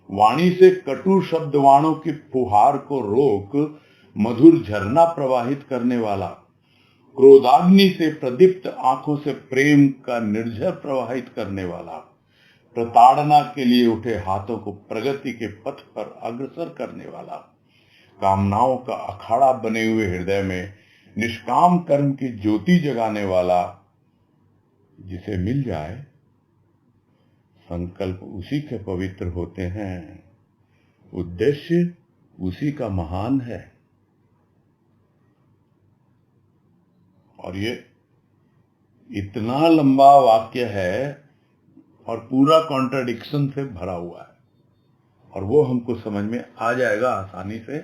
वाणी से कटु शब्द वाणों की फुहार को रोक मधुर झरना प्रवाहित करने वाला, क्रोधाग्नि से प्रदीप्त आंखों से प्रेम का निर्झर प्रवाहित करने वाला, प्रताड़ना के लिए उठे हाथों को प्रगति के पथ पर अग्रसर करने वाला, कामनाओं का अखाड़ा बने हुए हृदय में निष्काम कर्म की ज्योति जगाने वाला, जिसे मिल जाए संकल्प उसी के पवित्र होते हैं, उद्देश्य उसी का महान है। और ये इतना लंबा वाक्य है और पूरा कॉन्ट्रडिक्शन से भरा हुआ है, और वो हमको समझ में आ जाएगा आसानी से।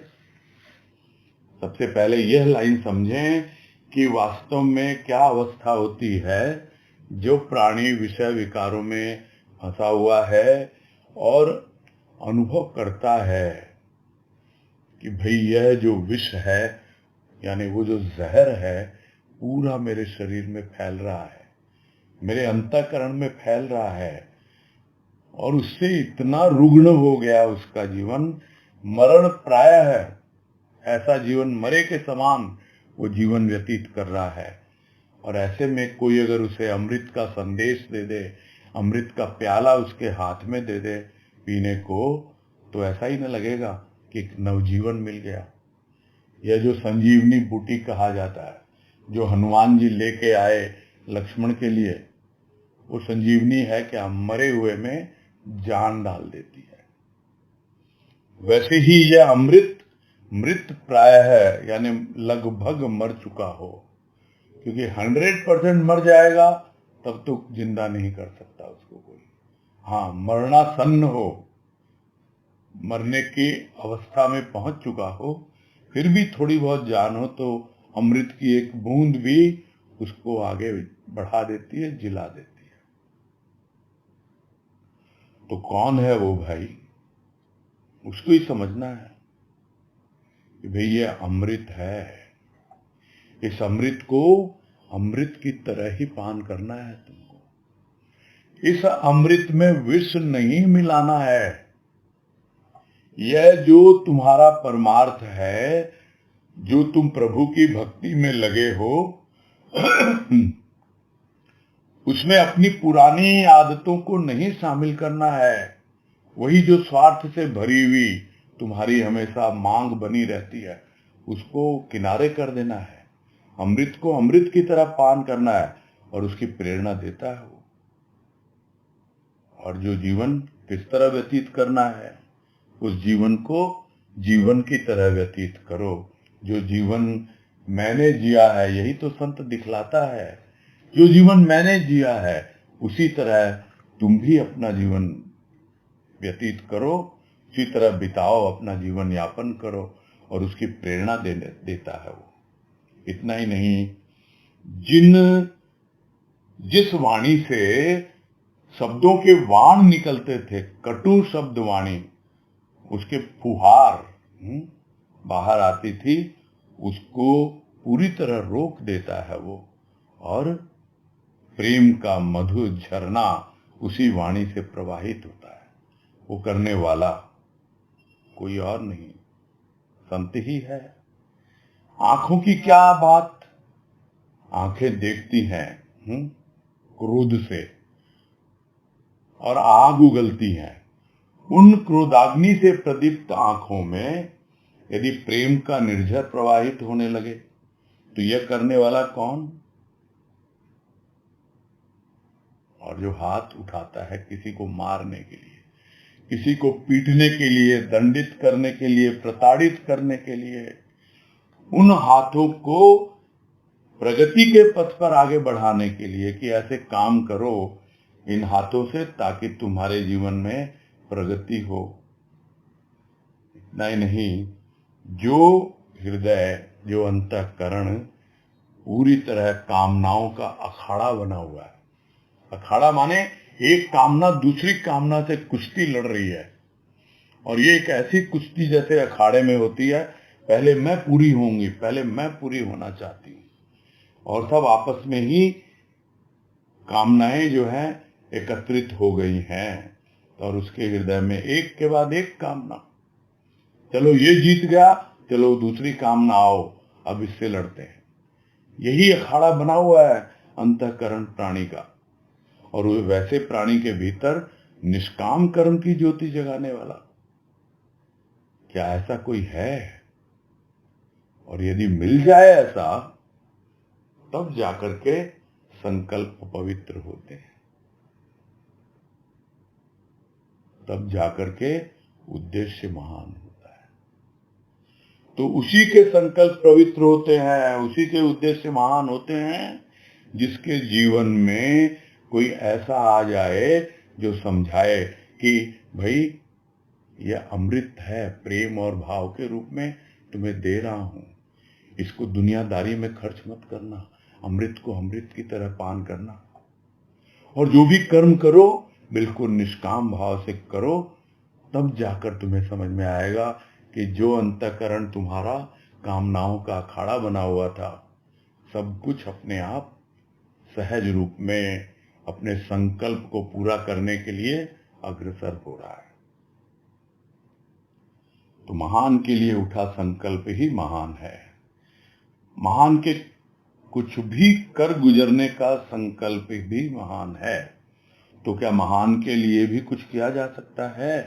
सबसे पहले यह लाइन समझें कि वास्तव में क्या अवस्था होती है जो प्राणी विषय विकारों में फंसा हुआ है और अनुभव करता है कि भाई यह जो विष है, यानी वो जो जहर है, पूरा मेरे शरीर में फैल रहा है, मेरे अंतःकरण में फैल रहा है, और उससे इतना रुग्ण हो गया उसका जीवन, मरण प्राय है, ऐसा जीवन मरे के समान वो जीवन व्यतीत कर रहा है। और ऐसे में कोई अगर उसे अमृत का संदेश दे दे, अमृत का प्याला उसके हाथ में दे दे पीने को, तो ऐसा ही न लगेगा कि एक नवजीवन मिल गया। यह जो संजीवनी बूटी कहा जाता है, जो हनुमान जी लेके आए लक्ष्मण के लिए, वो संजीवनी है क्या? मरे हुए में जान डाल देती है। वैसे ही यह अमृत मृत प्राय है, यानी लगभग मर चुका हो, क्योंकि 100% मर जाएगा तब तो जिंदा नहीं कर सकता उसको कोई। हाँ, मरणासन्न हो, मरने की अवस्था में पहुंच चुका हो, फिर भी थोड़ी बहुत जान हो, तो अमृत की एक बूंद भी उसको आगे बढ़ा देती है, जिला देती है। तो कौन है वो भाई? उसको ही समझना है कि भाई ये अमृत है। इस अमृत को अमृत की तरह ही पान करना है तुमको। इस अमृत में विष नहीं मिलाना है। यह जो तुम्हारा परमार्थ है, जो तुम प्रभु की भक्ति में लगे हो, उसमें अपनी पुरानी आदतों को नहीं शामिल करना है। वही जो स्वार्थ से भरी हुई तुम्हारी हमेशा मांग बनी रहती है, उसको किनारे कर देना है। अमृत को अमृत की तरह पान करना है, और उसकी प्रेरणा देता है वो। और जो जीवन किस तरह व्यतीत करना है, उस जीवन को जीवन की तरह व्यतीत करो। जो जीवन मैंने जिया है, यही तो संत दिखलाता है। जो जीवन मैंने जिया है, उसी तरह तुम भी अपना जीवन व्यतीत करो, उसी तरह बिताओ, अपना जीवन यापन करो, और उसकी प्रेरणा देता है वो। इतना ही नहीं, जिस वाणी से शब्दों के वाण निकलते थे, कटु शब्द वाणी, उसके फुहार बाहर आती थी, उसको पूरी तरह रोक देता है वो। और प्रेम का मधुर झरना उसी वाणी से प्रवाहित होता है। वो करने वाला कोई और नहीं, संत ही है। आंखों की क्या बात, आंखें देखती हैं क्रोध से, और आग उगलती हैं। उन क्रोधाग्नि से प्रदीप्त आंखों में यदि प्रेम का निर्झर प्रवाहित होने लगे, तो यह करने वाला कौन? और जो हाथ उठाता है किसी को मारने के लिए, किसी को पीटने के लिए, दंडित करने के लिए, प्रताड़ित करने के लिए, उन हाथों को प्रगति के पथ पर आगे बढ़ाने के लिए कि ऐसे काम करो इन हाथों से, ताकि तुम्हारे जीवन में प्रगति हो। इतना ही नहीं, जो हृदय, जो अंतःकरण पूरी तरह कामनाओं का अखाड़ा बना हुआ है। अखाड़ा माने एक कामना दूसरी कामना से कुश्ती लड़ रही है, और ये एक ऐसी कुश्ती जैसे अखाड़े में होती है, पहले मैं पूरी होंगी, पहले मैं पूरी होना चाहती हूँ, और सब आपस में ही कामनाएं जो हैं एकत्रित हो गई हैं, और उसके हृदय में एक के बाद एक कामना। चलो ये जीत गया, चलो दूसरी कामना आओ, अब इससे लड़ते हैं। यही अखाड़ा बना हुआ है अंतःकरण प्राणी का। और वो वैसे प्राणी के भीतर निष्काम कर्म की ज्योति जगाने वाला क्या ऐसा कोई है? और यदि मिल जाए ऐसा, तब जाकर के संकल्प पवित्र होते हैं, तब जाकर के उद्देश्य महान होता है। तो उसी के संकल्प पवित्र होते हैं, उसी के उद्देश्य महान होते हैं, जिसके जीवन में कोई ऐसा आ जाए जो समझाए कि भाई यह अमृत है, प्रेम और भाव के रूप में तुम्हें दे रहा हूं, इसको दुनियादारी में खर्च मत करना, अमृत को अमृत की तरह पान करना। और जो भी कर्म करो बिल्कुल निष्काम भाव से करो, तब जाकर तुम्हें समझ में आएगा कि जो अंतःकरण तुम्हारा कामनाओं का अखाड़ा बना हुआ था, सब कुछ अपने आप सहज रूप में अपने संकल्प को पूरा करने के लिए अग्रसर हो रहा है। तो महान के लिए उठा संकल्प ही महान है। महान के कुछ भी कर गुजरने का संकल्प भी महान है। तो क्या महान के लिए भी कुछ किया जा सकता है?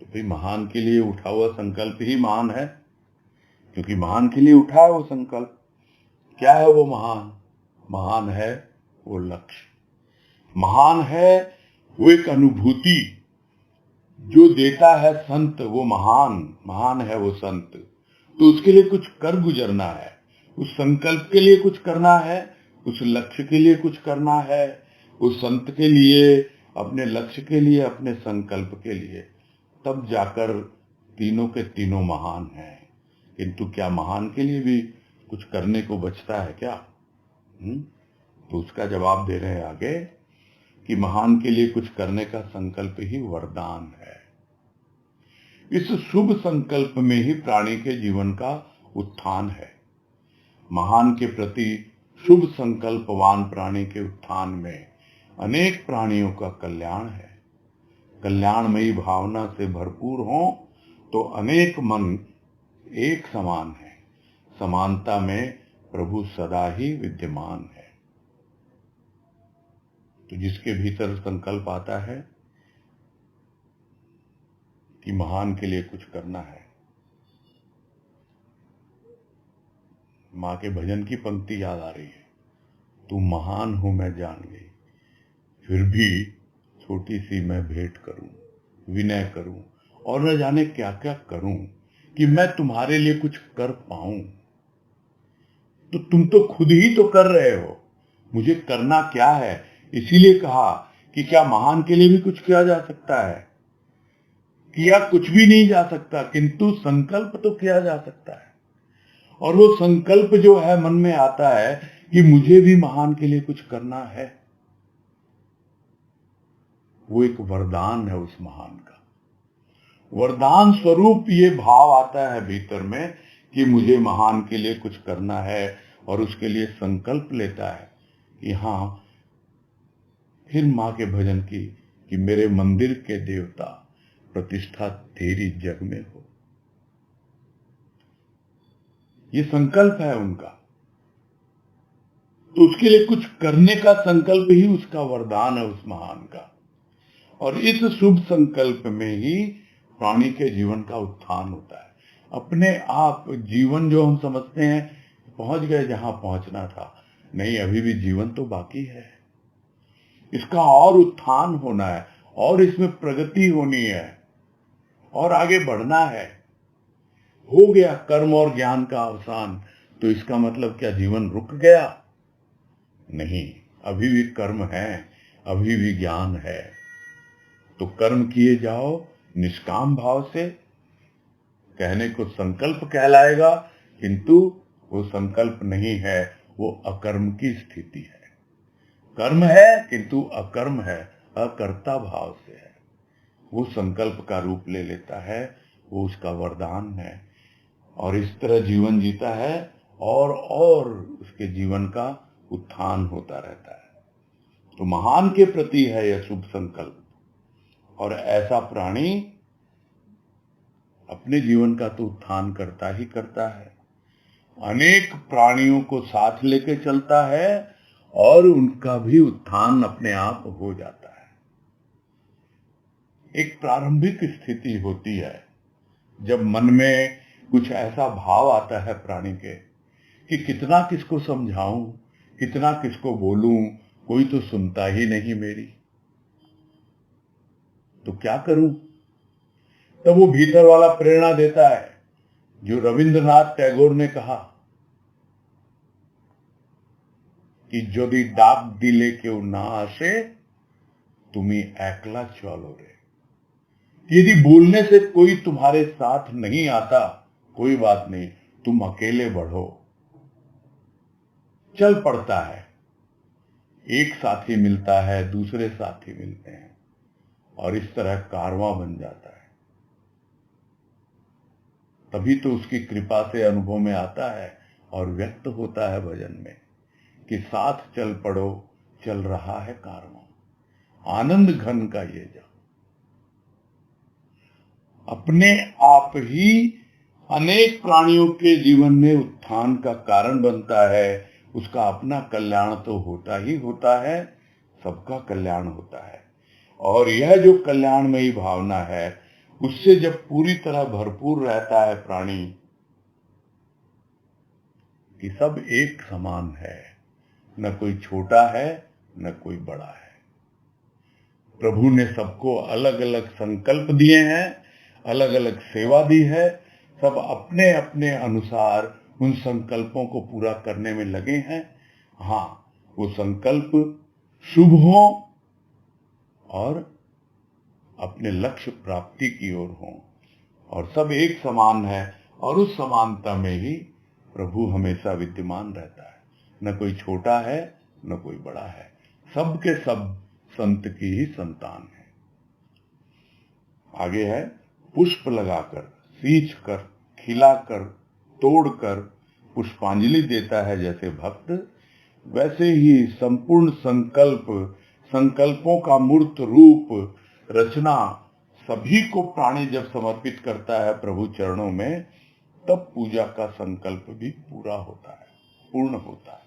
तो भाई महान के लिए उठा हुआ संकल्प ही महान है, क्योंकि महान के लिए उठा है वो संकल्प। क्या है वो महान? महान है वो लक्ष्य, महान है वो एक अनुभूति जो देता है संत, वो महान है वो संत। तो उसके लिए कुछ कर गुजरना है, उस संकल्प के लिए कुछ करना है, उस लक्ष्य के लिए कुछ करना है, उस संत के लिए, अपने लक्ष्य के लिए, अपने संकल्प के लिए, तब जाकर तीनों के तीनों महान हैं। किंतु क्या महान के लिए भी कुछ करने को बचता है क्या? तो उसका जवाब दे रहे हैं आगे कि महान के लिए कुछ करने का संकल्प ही वरदान है। इस शुभ संकल्प में ही प्राणी के जीवन का उत्थान है। महान के प्रति शुभ संकल्पवान प्राणी के उत्थान में अनेक प्राणियों का कल्याण है। कल्याणमयी भावना से भरपूर हो तो अनेक मन एक समान है। समानता में प्रभु सदा ही विद्यमान है। तो जिसके भीतर संकल्प आता है कि महान के लिए कुछ करना है, माँ के भजन की पंक्ति याद आ रही है, तू महान हो मैं जान गई, फिर भी छोटी सी मैं भेंट करूं, विनय करूं, और न जाने क्या क्या करूं कि मैं तुम्हारे लिए कुछ कर पाऊं। तो तुम तो खुद ही तो कर रहे हो, मुझे करना क्या है? इसीलिए कहा कि क्या महान के लिए भी कुछ किया जा सकता है? किया कुछ भी नहीं जा सकता, किंतु संकल्प तो किया जा सकता है। और वो संकल्प जो है मन में आता है कि मुझे भी महान के लिए कुछ करना है, वो एक वरदान है उस महान का। वरदान स्वरूप ये भाव आता है भीतर में कि मुझे महान के लिए कुछ करना है, और उसके लिए संकल्प लेता है कि हाँ, फिर माँ के भजन की कि मेरे मंदिर के देवता प्रतिष्ठा तेरी जग में हो। ये संकल्प है उनका। तो उसके लिए कुछ करने का संकल्प ही उसका वरदान है उस महान का। और इस शुभ संकल्प में ही प्राणी के जीवन का उत्थान होता है। अपने आप जीवन जो हम समझते हैं पहुंच गए जहां पहुंचना था, नहीं, अभी भी जीवन तो बाकी है। इसका और उत्थान होना है, और इसमें प्रगति होनी है, और आगे बढ़ना है। हो गया कर्म और ज्ञान का अवसान, तो इसका मतलब क्या जीवन रुक गया? नहीं, अभी भी कर्म है, अभी भी ज्ञान है। तो कर्म किए जाओ निष्काम भाव से। कहने को संकल्प कहलाएगा, किंतु वो संकल्प नहीं है, वो अकर्म की स्थिति है। कर्म है किंतु अकर्म है, अकर्ता भाव से है। वो संकल्प का रूप ले लेता है, वो उसका वरदान है। और इस तरह जीवन जीता है, और उसके जीवन का उत्थान होता रहता है। तो महान के प्रति है यह शुभ संकल्प। और ऐसा प्राणी अपने जीवन का तो उत्थान करता ही करता है, अनेक प्राणियों को साथ लेके चलता है और उनका भी उत्थान अपने आप हो जाता है। एक प्रारंभिक स्थिति होती है जब मन में कुछ ऐसा भाव आता है प्राणी के कि कितना किसको समझाऊं, कितना किसको बोलूं, कोई तो सुनता ही नहीं मेरी, तो क्या करूं। तब वो भीतर वाला प्रेरणा देता है जो रविंद्रनाथ टैगोर ने कहा कि यदि डाक दिले क्यों ना आसे तुम्हें एकला चलो रे। यदि बोलने से कोई तुम्हारे साथ नहीं आता, कोई बात नहीं, तुम अकेले बढ़ो। चल पड़ता है, एक साथी मिलता है, दूसरे साथी मिलते हैं और इस तरह कारवां बन जाता है। तभी तो उसकी कृपा से अनुभव में आता है और व्यक्त होता है भजन में कि साथ चल पड़ो, चल रहा है कारवां, आनंद घन का ये जा। अपने आप ही अनेक प्राणियों के जीवन में उत्थान का कारण बनता है। उसका अपना कल्याण तो होता ही होता है, सबका कल्याण होता है। और यह जो कल्याणमयी भावना है, उससे जब पूरी तरह भरपूर रहता है प्राणी कि सब एक समान है, न कोई छोटा है न कोई बड़ा है। प्रभु ने सबको अलग अलग संकल्प दिए हैं, अलग अलग सेवा दी है, सब अपने अपने अनुसार उन संकल्पों को पूरा करने में लगे हैं। हाँ, वो संकल्प शुभ हो और अपने लक्ष्य प्राप्ति की ओर हो, और सब एक समान है और उस समानता में ही प्रभु हमेशा विद्यमान रहता है। न कोई छोटा है न कोई बड़ा है, सब के सब संत की ही संतान है। आगे है, पुष्प लगाकर, सींचकर, खिलाकर, तोड़कर पुष्पांजलि देता है जैसे भक्त, वैसे ही संपूर्ण संकल्प, संकल्पों का मूर्त रूप, रचना सभी को प्राणी जब समर्पित करता है प्रभु चरणों में, तब पूजा का संकल्प भी पूरा होता है, पूर्ण होता है।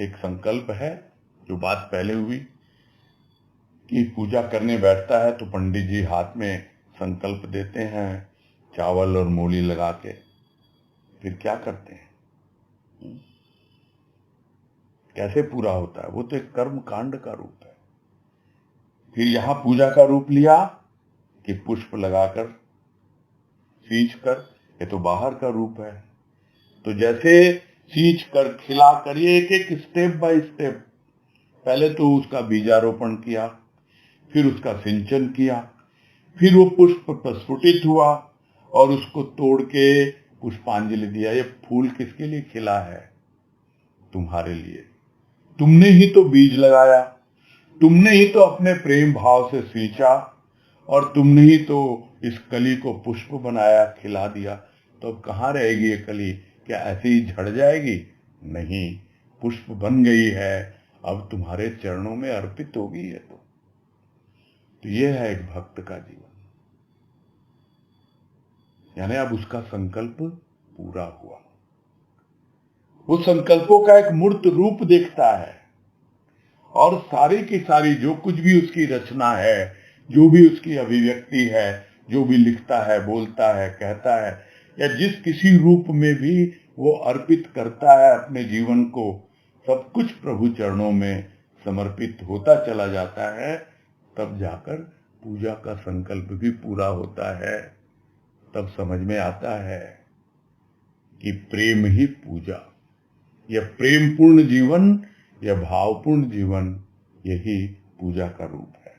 एक संकल्प है जो बात पहले हुई कि पूजा करने बैठता है तो पंडित जी हाथ में संकल्प देते हैं चावल और मूली लगा के, फिर क्या करते हैं, कैसे पूरा होता है। वो तो एक कर्म कांड का रूप है। फिर यहां पूजा का रूप लिया कि पुष्प लगाकर, सींच कर, ये तो बाहर का रूप है। तो जैसे सींच कर, खिला कर, ये एक एक स्टेप बाय स्टेप, पहले तो उसका बीजारोपण किया, फिर उसका सिंचन किया, फिर वो पुष्प प्रस्फुटित हुआ और उसको तोड़ के पुष्पांजलि दिया। ये फूल किसके लिए खिला है? तुम्हारे लिए। तुमने ही तो बीज लगाया, तुमने ही तो अपने प्रेम भाव से सींचा और तुमने ही तो इस कली को पुष्प बनाया, खिला दिया। तो अब कहाँ रहेगी ये कली? क्या ऐसे ही झड़ जाएगी? नहीं, पुष्प बन गई है, अब तुम्हारे चरणों में अर्पित होगी है। तो ये है एक भक्त का जीवन, यानी अब उसका संकल्प पूरा हुआ। वो संकल्पों का एक मूर्त रूप देखता है और सारी की सारी जो कुछ भी उसकी रचना है, जो भी उसकी अभिव्यक्ति है, जो भी लिखता है, बोलता है, कहता है, या जिस किसी रूप में भी वो अर्पित करता है अपने जीवन को, सब कुछ प्रभु चरणों में समर्पित होता चला जाता है। तब जाकर पूजा का संकल्प भी पूरा होता है। तब समझ में आता है कि प्रेम ही पूजा, यह प्रेम पूर्ण जीवन, यह भावपूर्ण जीवन, यही पूजा का रूप है।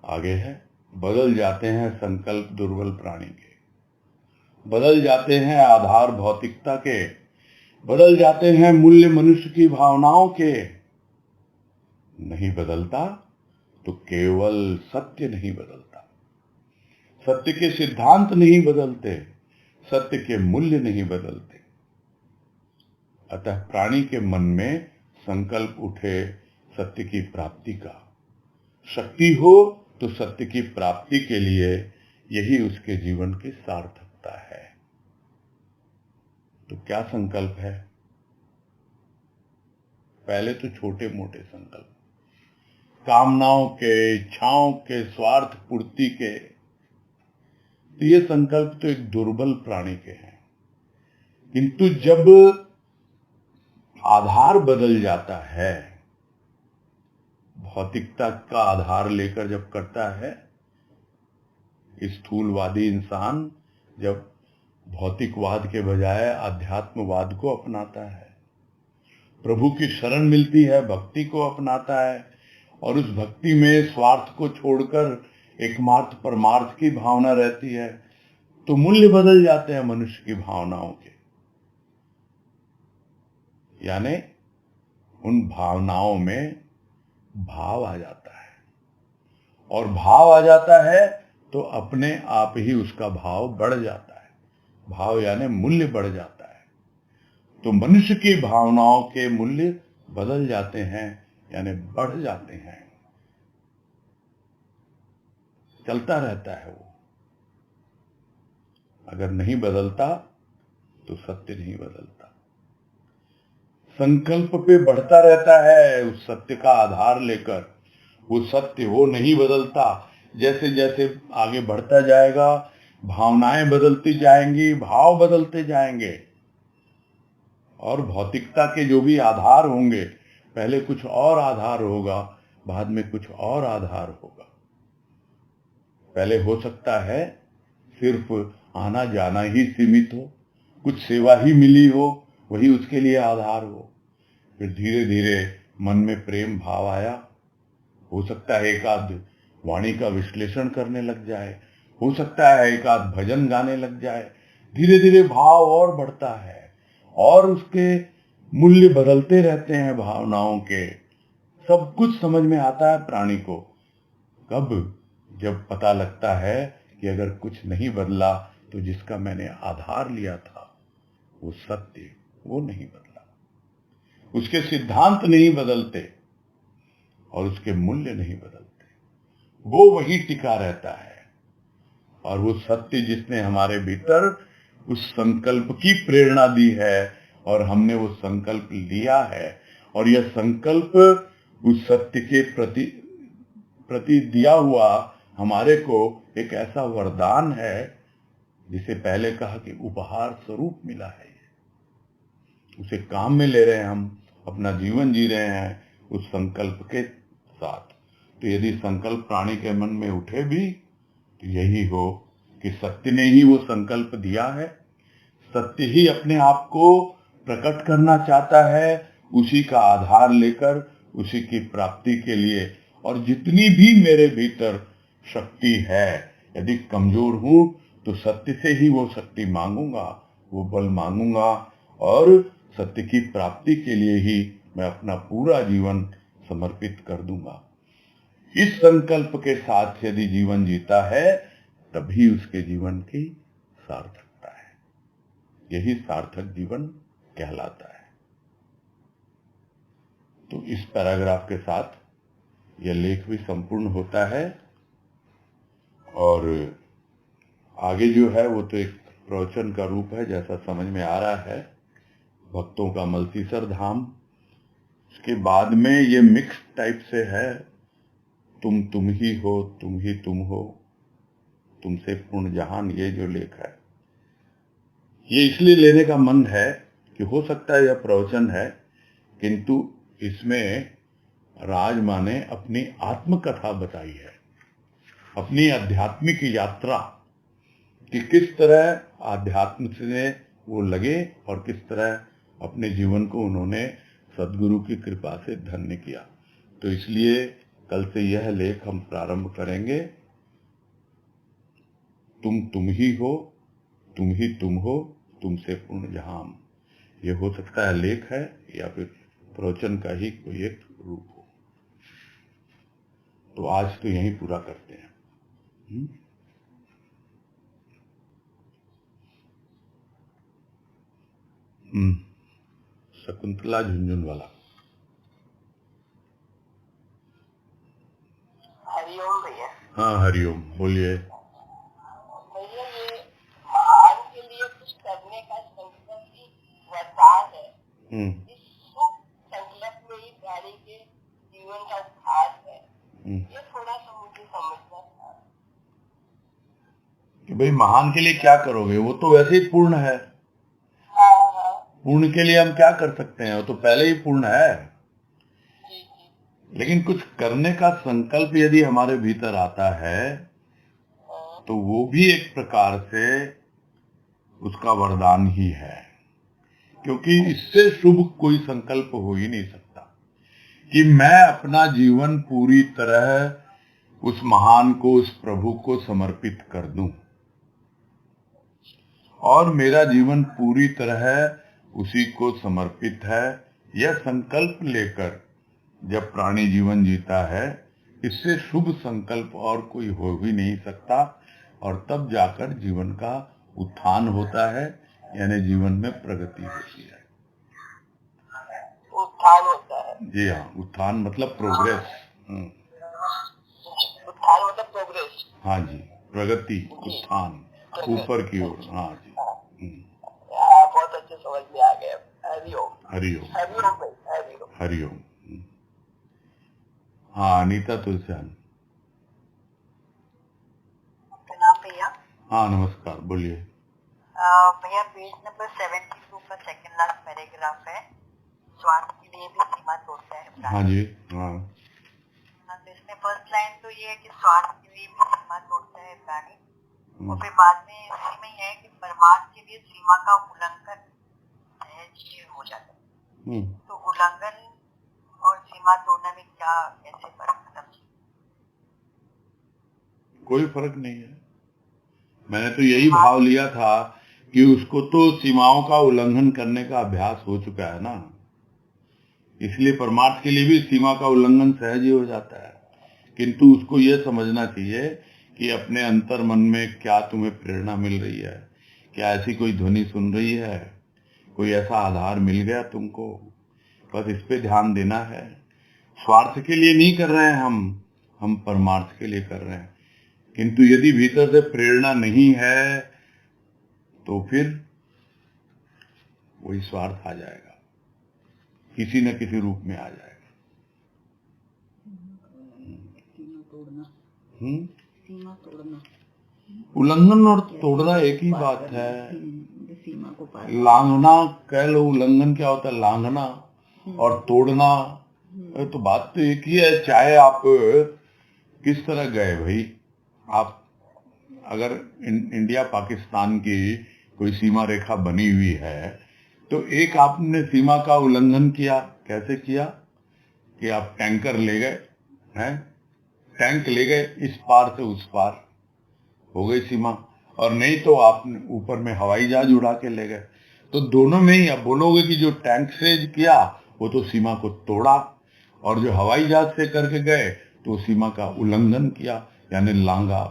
आगे है, बदल जाते हैं संकल्प दुर्बल प्राणी के, बदल जाते हैं आधार भौतिकता के, बदल जाते हैं मूल्य मनुष्य की भावनाओं के। नहीं बदलता तो केवल सत्य नहीं बदलता, सत्य के सिद्धांत नहीं बदलते, सत्य के मूल्य नहीं बदलते। अतः प्राणी के मन में संकल्प उठे सत्य की प्राप्ति का, शक्ति हो तो सत्य की प्राप्ति के लिए, यही उसके जीवन की सार्थकता। करता है। तो क्या संकल्प है? पहले तो छोटे मोटे संकल्प, कामनाओं के, इच्छाओं के, स्वार्थ पूर्ति के। तो ये संकल्प तो एक दुर्बल प्राणी के हैं, किंतु जब आधार बदल जाता है, भौतिकता का आधार लेकर जब करता है, स्थूलवादी इंसान जब भौतिकवाद के बजाय आध्यात्मवाद को अपनाता है, प्रभु की शरण मिलती है, भक्ति को अपनाता है, और उस भक्ति में स्वार्थ को छोड़कर एकमात्र परमार्थ की भावना रहती है, तो मूल्य बदल जाते हैं मनुष्य की भावनाओं के। यानी उन भावनाओं में भाव आ जाता है, और भाव आ जाता है तो अपने आप ही उसका भाव बढ़ जाता है। भाव यानी मूल्य बढ़ जाता है। तो मनुष्य की भावनाओं के मूल्य बदल जाते हैं, यानी बढ़ जाते हैं। चलता रहता है वो। अगर नहीं बदलता तो सत्य नहीं बदलता। संकल्प पे बढ़ता रहता है उस सत्य का आधार लेकर। वो सत्य वो नहीं बदलता। जैसे जैसे आगे बढ़ता जाएगा, भावनाएं बदलती जाएंगी, भाव बदलते जाएंगे, और भौतिकता के जो भी आधार होंगे, पहले कुछ और आधार होगा, बाद में कुछ और आधार होगा। पहले हो सकता है सिर्फ आना जाना ही सीमित हो, कुछ सेवा ही मिली हो, वही उसके लिए आधार हो। फिर धीरे धीरे मन में प्रेम भाव आया, हो सकता है एक आध वाणी का विश्लेषण करने लग जाए, हो सकता है एक आध भजन गाने लग जाए। धीरे धीरे भाव और बढ़ता है, और उसके मूल्य बदलते रहते हैं भावनाओं के। सब कुछ समझ में आता है प्राणी को। कब? जब पता लगता है कि अगर कुछ नहीं बदला तो जिसका मैंने आधार लिया था वो सत्य वो नहीं बदला, उसके सिद्धांत नहीं बदलते और उसके मूल्य नहीं बदलते, वो वही टिका रहता है। और वो सत्य जिसने हमारे भीतर उस संकल्प की प्रेरणा दी है, और हमने वो संकल्प लिया है, और यह संकल्प उस सत्य के प्रति दिया हुआ हमारे को एक ऐसा वरदान है, जिसे पहले कहा कि उपहार स्वरूप मिला है। उसे काम में ले रहे हैं हम, अपना जीवन जी रहे हैं उस संकल्प के साथ। तो यदि संकल्प प्राणी के मन में उठे भी, तो यही हो कि सत्य ने ही वो संकल्प दिया है, सत्य ही अपने आप को प्रकट करना चाहता है, उसी का आधार लेकर, उसी की प्राप्ति के लिए। और जितनी भी मेरे भीतर शक्ति है, यदि कमजोर हूं तो सत्य से ही वो शक्ति मांगूंगा, वो बल मांगूंगा, और सत्य की प्राप्ति के लिए ही मैं अपना पूरा जीवन समर्पित कर दूंगा। इस संकल्प के साथ यदि जीवन जीता है, तभी उसके जीवन की सार्थकता है। यही सार्थक जीवन कहलाता है। तो इस पैराग्राफ के साथ यह लेख भी संपूर्ण होता है, और आगे जो है वो तो एक प्रवचन का रूप है, जैसा समझ में आ रहा है, भक्तों का मलसीसर धाम। उसके बाद में ये मिक्स टाइप से है, तुम ही हो, तुम ही तुम हो, तुमसे पूर्ण जहान। ये जो लेख है, ये इसलिए लेने का मन है कि हो सकता है यह प्रवचन है, किंतु इसमें राज माँ ने अपनी आत्मकथा बताई है, अपनी आध्यात्मिक यात्रा, कि किस तरह आध्यात्म से वो लगे और किस तरह अपने जीवन को उन्होंने सदगुरु की कृपा से धन्य किया। तो इसलिए कल से यह लेख हम प्रारंभ करेंगे, तुम ही हो, तुम ही तुम हो, तुमसे पूर्ण जहां। ये हो सकता है लेख है या फिर प्रवचन का ही कोई एक रूप हो। तो आज तो यहीं पूरा करते हैं। शकुंतला झुंझुनवाला। हरिओम भैया। हाँ हरिओम, बोलिए। भैया ये महान इस शुभ संकल्प में ही प्राणी के जीवन का खास है। ये थोड़ा सा मुझे समझना था कि भाई महान के लिए क्या करोगे, वो तो वैसे ही पूर्ण है। हाँ पूर्ण के लिए हम क्या कर सकते हैं, वो तो पहले ही पूर्ण है। जी जी लेकिन कुछ करने का संकल्प यदि हमारे भीतर आता है तो वो भी एक प्रकार से उसका वरदान ही है, क्योंकि इससे शुभ कोई संकल्प हो ही नहीं सकता कि मैं अपना जीवन पूरी तरह उस महान को, उस प्रभु को समर्पित कर दूं और मेरा जीवन पूरी तरह उसी को समर्पित है। यह संकल्प लेकर जब प्राणी जीवन जीता है, इससे शुभ संकल्प और कोई हो भी नहीं सकता, और तब जाकर जीवन का उत्थान होता है, यानी जीवन में प्रगति होती है। उत्थान होता है। जी हाँ, उत्थान मतलब प्रोग्रेस। उत्थान मतलब प्रोग्रेस। हाँ जी, प्रगति, उत्थान, ऊपर की ओर। हाँ जी। बहुत अच्छे समझ में आ गया। हरिओम हरिओम। हरिओम भाई, हरिओम। हरिओम। हाँ, अनीता तुलसियान। प्रणाम भैया। हाँ नमस्कार, बोलिए। भैया पेज नंबर 72 का सेकंड लास्ट पैराग्राफ है, स्वार्थ के लिए भी सीमा तोड़ता है प्राणी। हाँ जी। हाँ तो इसमें फर्स्ट लाइन तो ये है कि स्वार्थ के लिए भी सीमा तोड़ता है प्राणी, और फिर बाद में इसी में है कि परमार्थ के लिए सीमा का उल्लंघन सहज हो जाता है। तो उल्लंघन और सीमा तोड़ने में क्या, कैसे फर्क, मतलब कोई फर्क नहीं है। मैंने तो यही भाव लिया था कि उसको तो सीमाओं का उल्लंघन करने का अभ्यास हो चुका है ना, इसलिए परमार्थ के लिए भी सीमा का उल्लंघन सहज ही हो जाता है। किंतु उसको यह समझना चाहिए कि अपने अंतर मन में क्या तुम्हें प्रेरणा मिल रही है, क्या ऐसी कोई ध्वनि सुन रही है, कोई ऐसा आधार मिल गया तुमको, बस इस पे ध्यान देना है। स्वार्थ के लिए नहीं कर रहे हैं हम परमार्थ के लिए कर रहे हैं। किंतु यदि भीतर से प्रेरणा नहीं है तो फिर वही स्वार्थ आ जाएगा, किसी न किसी रूप में आ जाएगा। सीमा तोड़ना, उल्लंघन और तोड़ना एक ही बात है। सीमा को पार लांघना कह लो, उल्लंघन क्या होता है, लांघना और तोड़ना, तो बात तो एक ही है। चाहे आप किस तरह गए भाई, आप अगर इंडिया पाकिस्तान की कोई सीमा रेखा बनी हुई है तो एक आपने सीमा का उल्लंघन किया। कैसे किया कि आप टैंकर ले गए हैं, टैंक ले गए इस पार से उस पार, हो गई सीमा। और नहीं तो आपने ऊपर में हवाई जहाज उड़ा के ले गए, तो दोनों में ही आप बोलोगे कि जो टैंक से किया वो तो सीमा को तोड़ा, और जो हवाई जहाज से करके गए तो सीमा का उल्लंघन किया, यानी लांघा।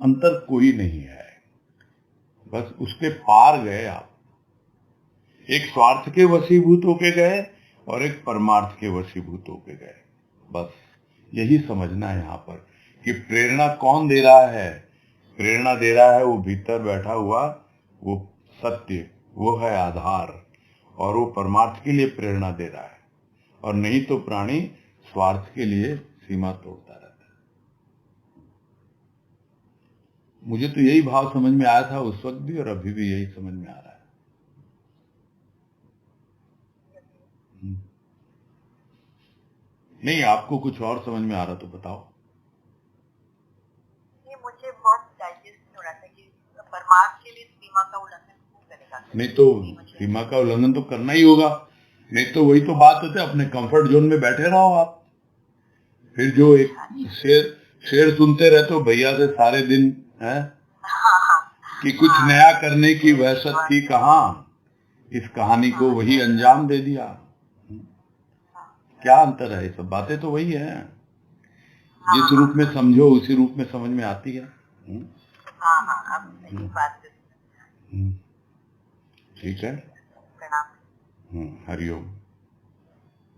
अंतर कोई नहीं है, बस उसके पार गए आप। एक स्वार्थ के वशीभूत होके गए और एक परमार्थ के वशीभूत होके गए। बस यही समझना है यहाँ पर कि प्रेरणा कौन दे रहा है। प्रेरणा दे रहा है वो भीतर बैठा हुआ वो सत्य, वो है आधार, और वो परमार्थ के लिए प्रेरणा दे रहा है, और नहीं तो प्राणी स्वार्थ के लिए सीमा तोड़ता रहता है। मुझे तो यही भाव समझ में आया था उस वक्त भी, और अभी भी यही समझ में आ रहा है। नहीं, आपको कुछ और समझ में आ रहा तो बताओ। ये मुझे बहुत डाइजेस्ट हो रहा था कि परमार्थ के लिए सीमा का उल्लंघन क्यों करेगा। नहीं तो सीमा का उल्लंघन तो करना ही होगा, नहीं तो वही तो बात होती है, अपने कंफर्ट जोन में बैठे रहो आप। फिर जो एक शेर सुनते रहते हो भैया से सारे दिन है कि कुछ नया करने की वहशत थी कहाँ, इस कहानी को वही अंजाम दे दिया। क्या अंतर है, ये सब बातें तो वही है। जिस रूप में समझो उसी रूप में समझ में आती है। ठीक है। हरिओम।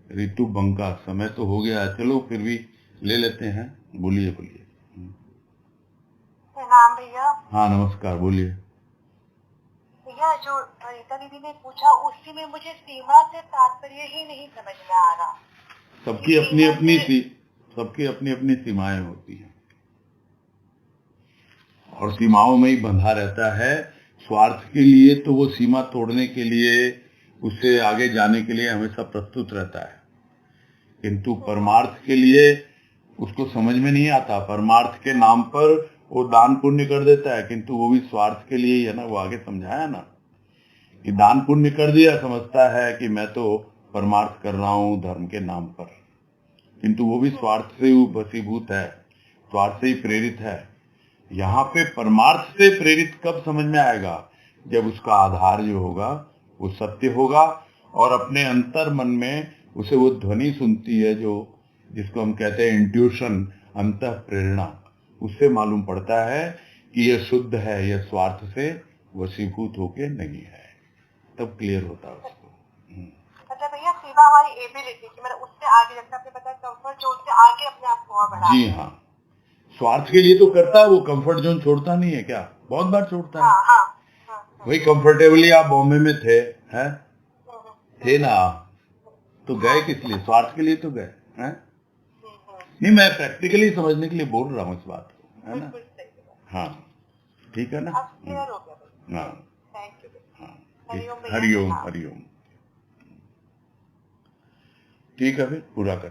ऋतु बंका, समय तो हो गया, चलो फिर भी ले लेते हैं। बोलिए बोलिए। प्रणाम भैया। हाँ नमस्कार, बोलिए। भैया जो रीता दीदी ने पूछा उसी में मुझे सीमा से तात्पर्य ही नहीं समझ में आ रहा। सबकी अपनी अपनी सीमाएं होती हैं और सीमाओं में ही बंधा रहता है। स्वार्थ के लिए तो वो सीमा तोड़ने के लिए, उससे आगे जाने के लिए हमेशा प्रस्तुत रहता है, किंतु परमार्थ के लिए उसको समझ में नहीं आता। परमार्थ के नाम पर वो दान पुण्य कर देता है, किंतु वो भी स्वार्थ के लिए ही है ना। वो आगे समझाया ना कि दान पुण्य कर दिया, समझता है कि मैं तो परमार्थ कर रहा हूं धर्म के नाम पर, किंतु वो भी स्वार्थ से वशीभूत है, स्वार्थ से ही प्रेरित है। यहाँ पे परमार्थ से प्रेरित कब समझ में आएगा? जब उसका आधार जो होगा वो सत्य होगा और अपने अंतर मन में उसे वो ध्वनि सुनती है जो, जिसको हम कहते हैं इंट्यूशन, अंतः प्रेरणा, उससे मालूम पड़ता है कि यह शुद्ध है, यह स्वार्थ से वशीभूत होके नहीं है। तब क्लियर होता है उसको। मतलब भैया सीमा हमारी एबिलिटी कि मतलब उससे आगे, जैसे आपने बताया कंफर्ट जोन से आगे अपने आप को बढ़ा। जी हाँ, स्वार्थ के लिए तो करता है वो, कंफर्ट जोन छोड़ता नहीं है क्या? बहुत बार छोड़ता है। हाँ। वही कंफर्टेबली आप बॉम्बे में थे, हैं? थे ना, तो गए किस लिए? स्वार्थ के लिए तो गए, हैं? नहीं, मैं प्रैक्टिकली समझने के लिए बोल रहा हूँ इस बात को, है ना? हाँ, ठीक है ना? क्लियर हो गया। हाँ, थैंक यू। हाँ, हरिओम। हरिओम हरिओम। ठीक है, फिर पूरा कर।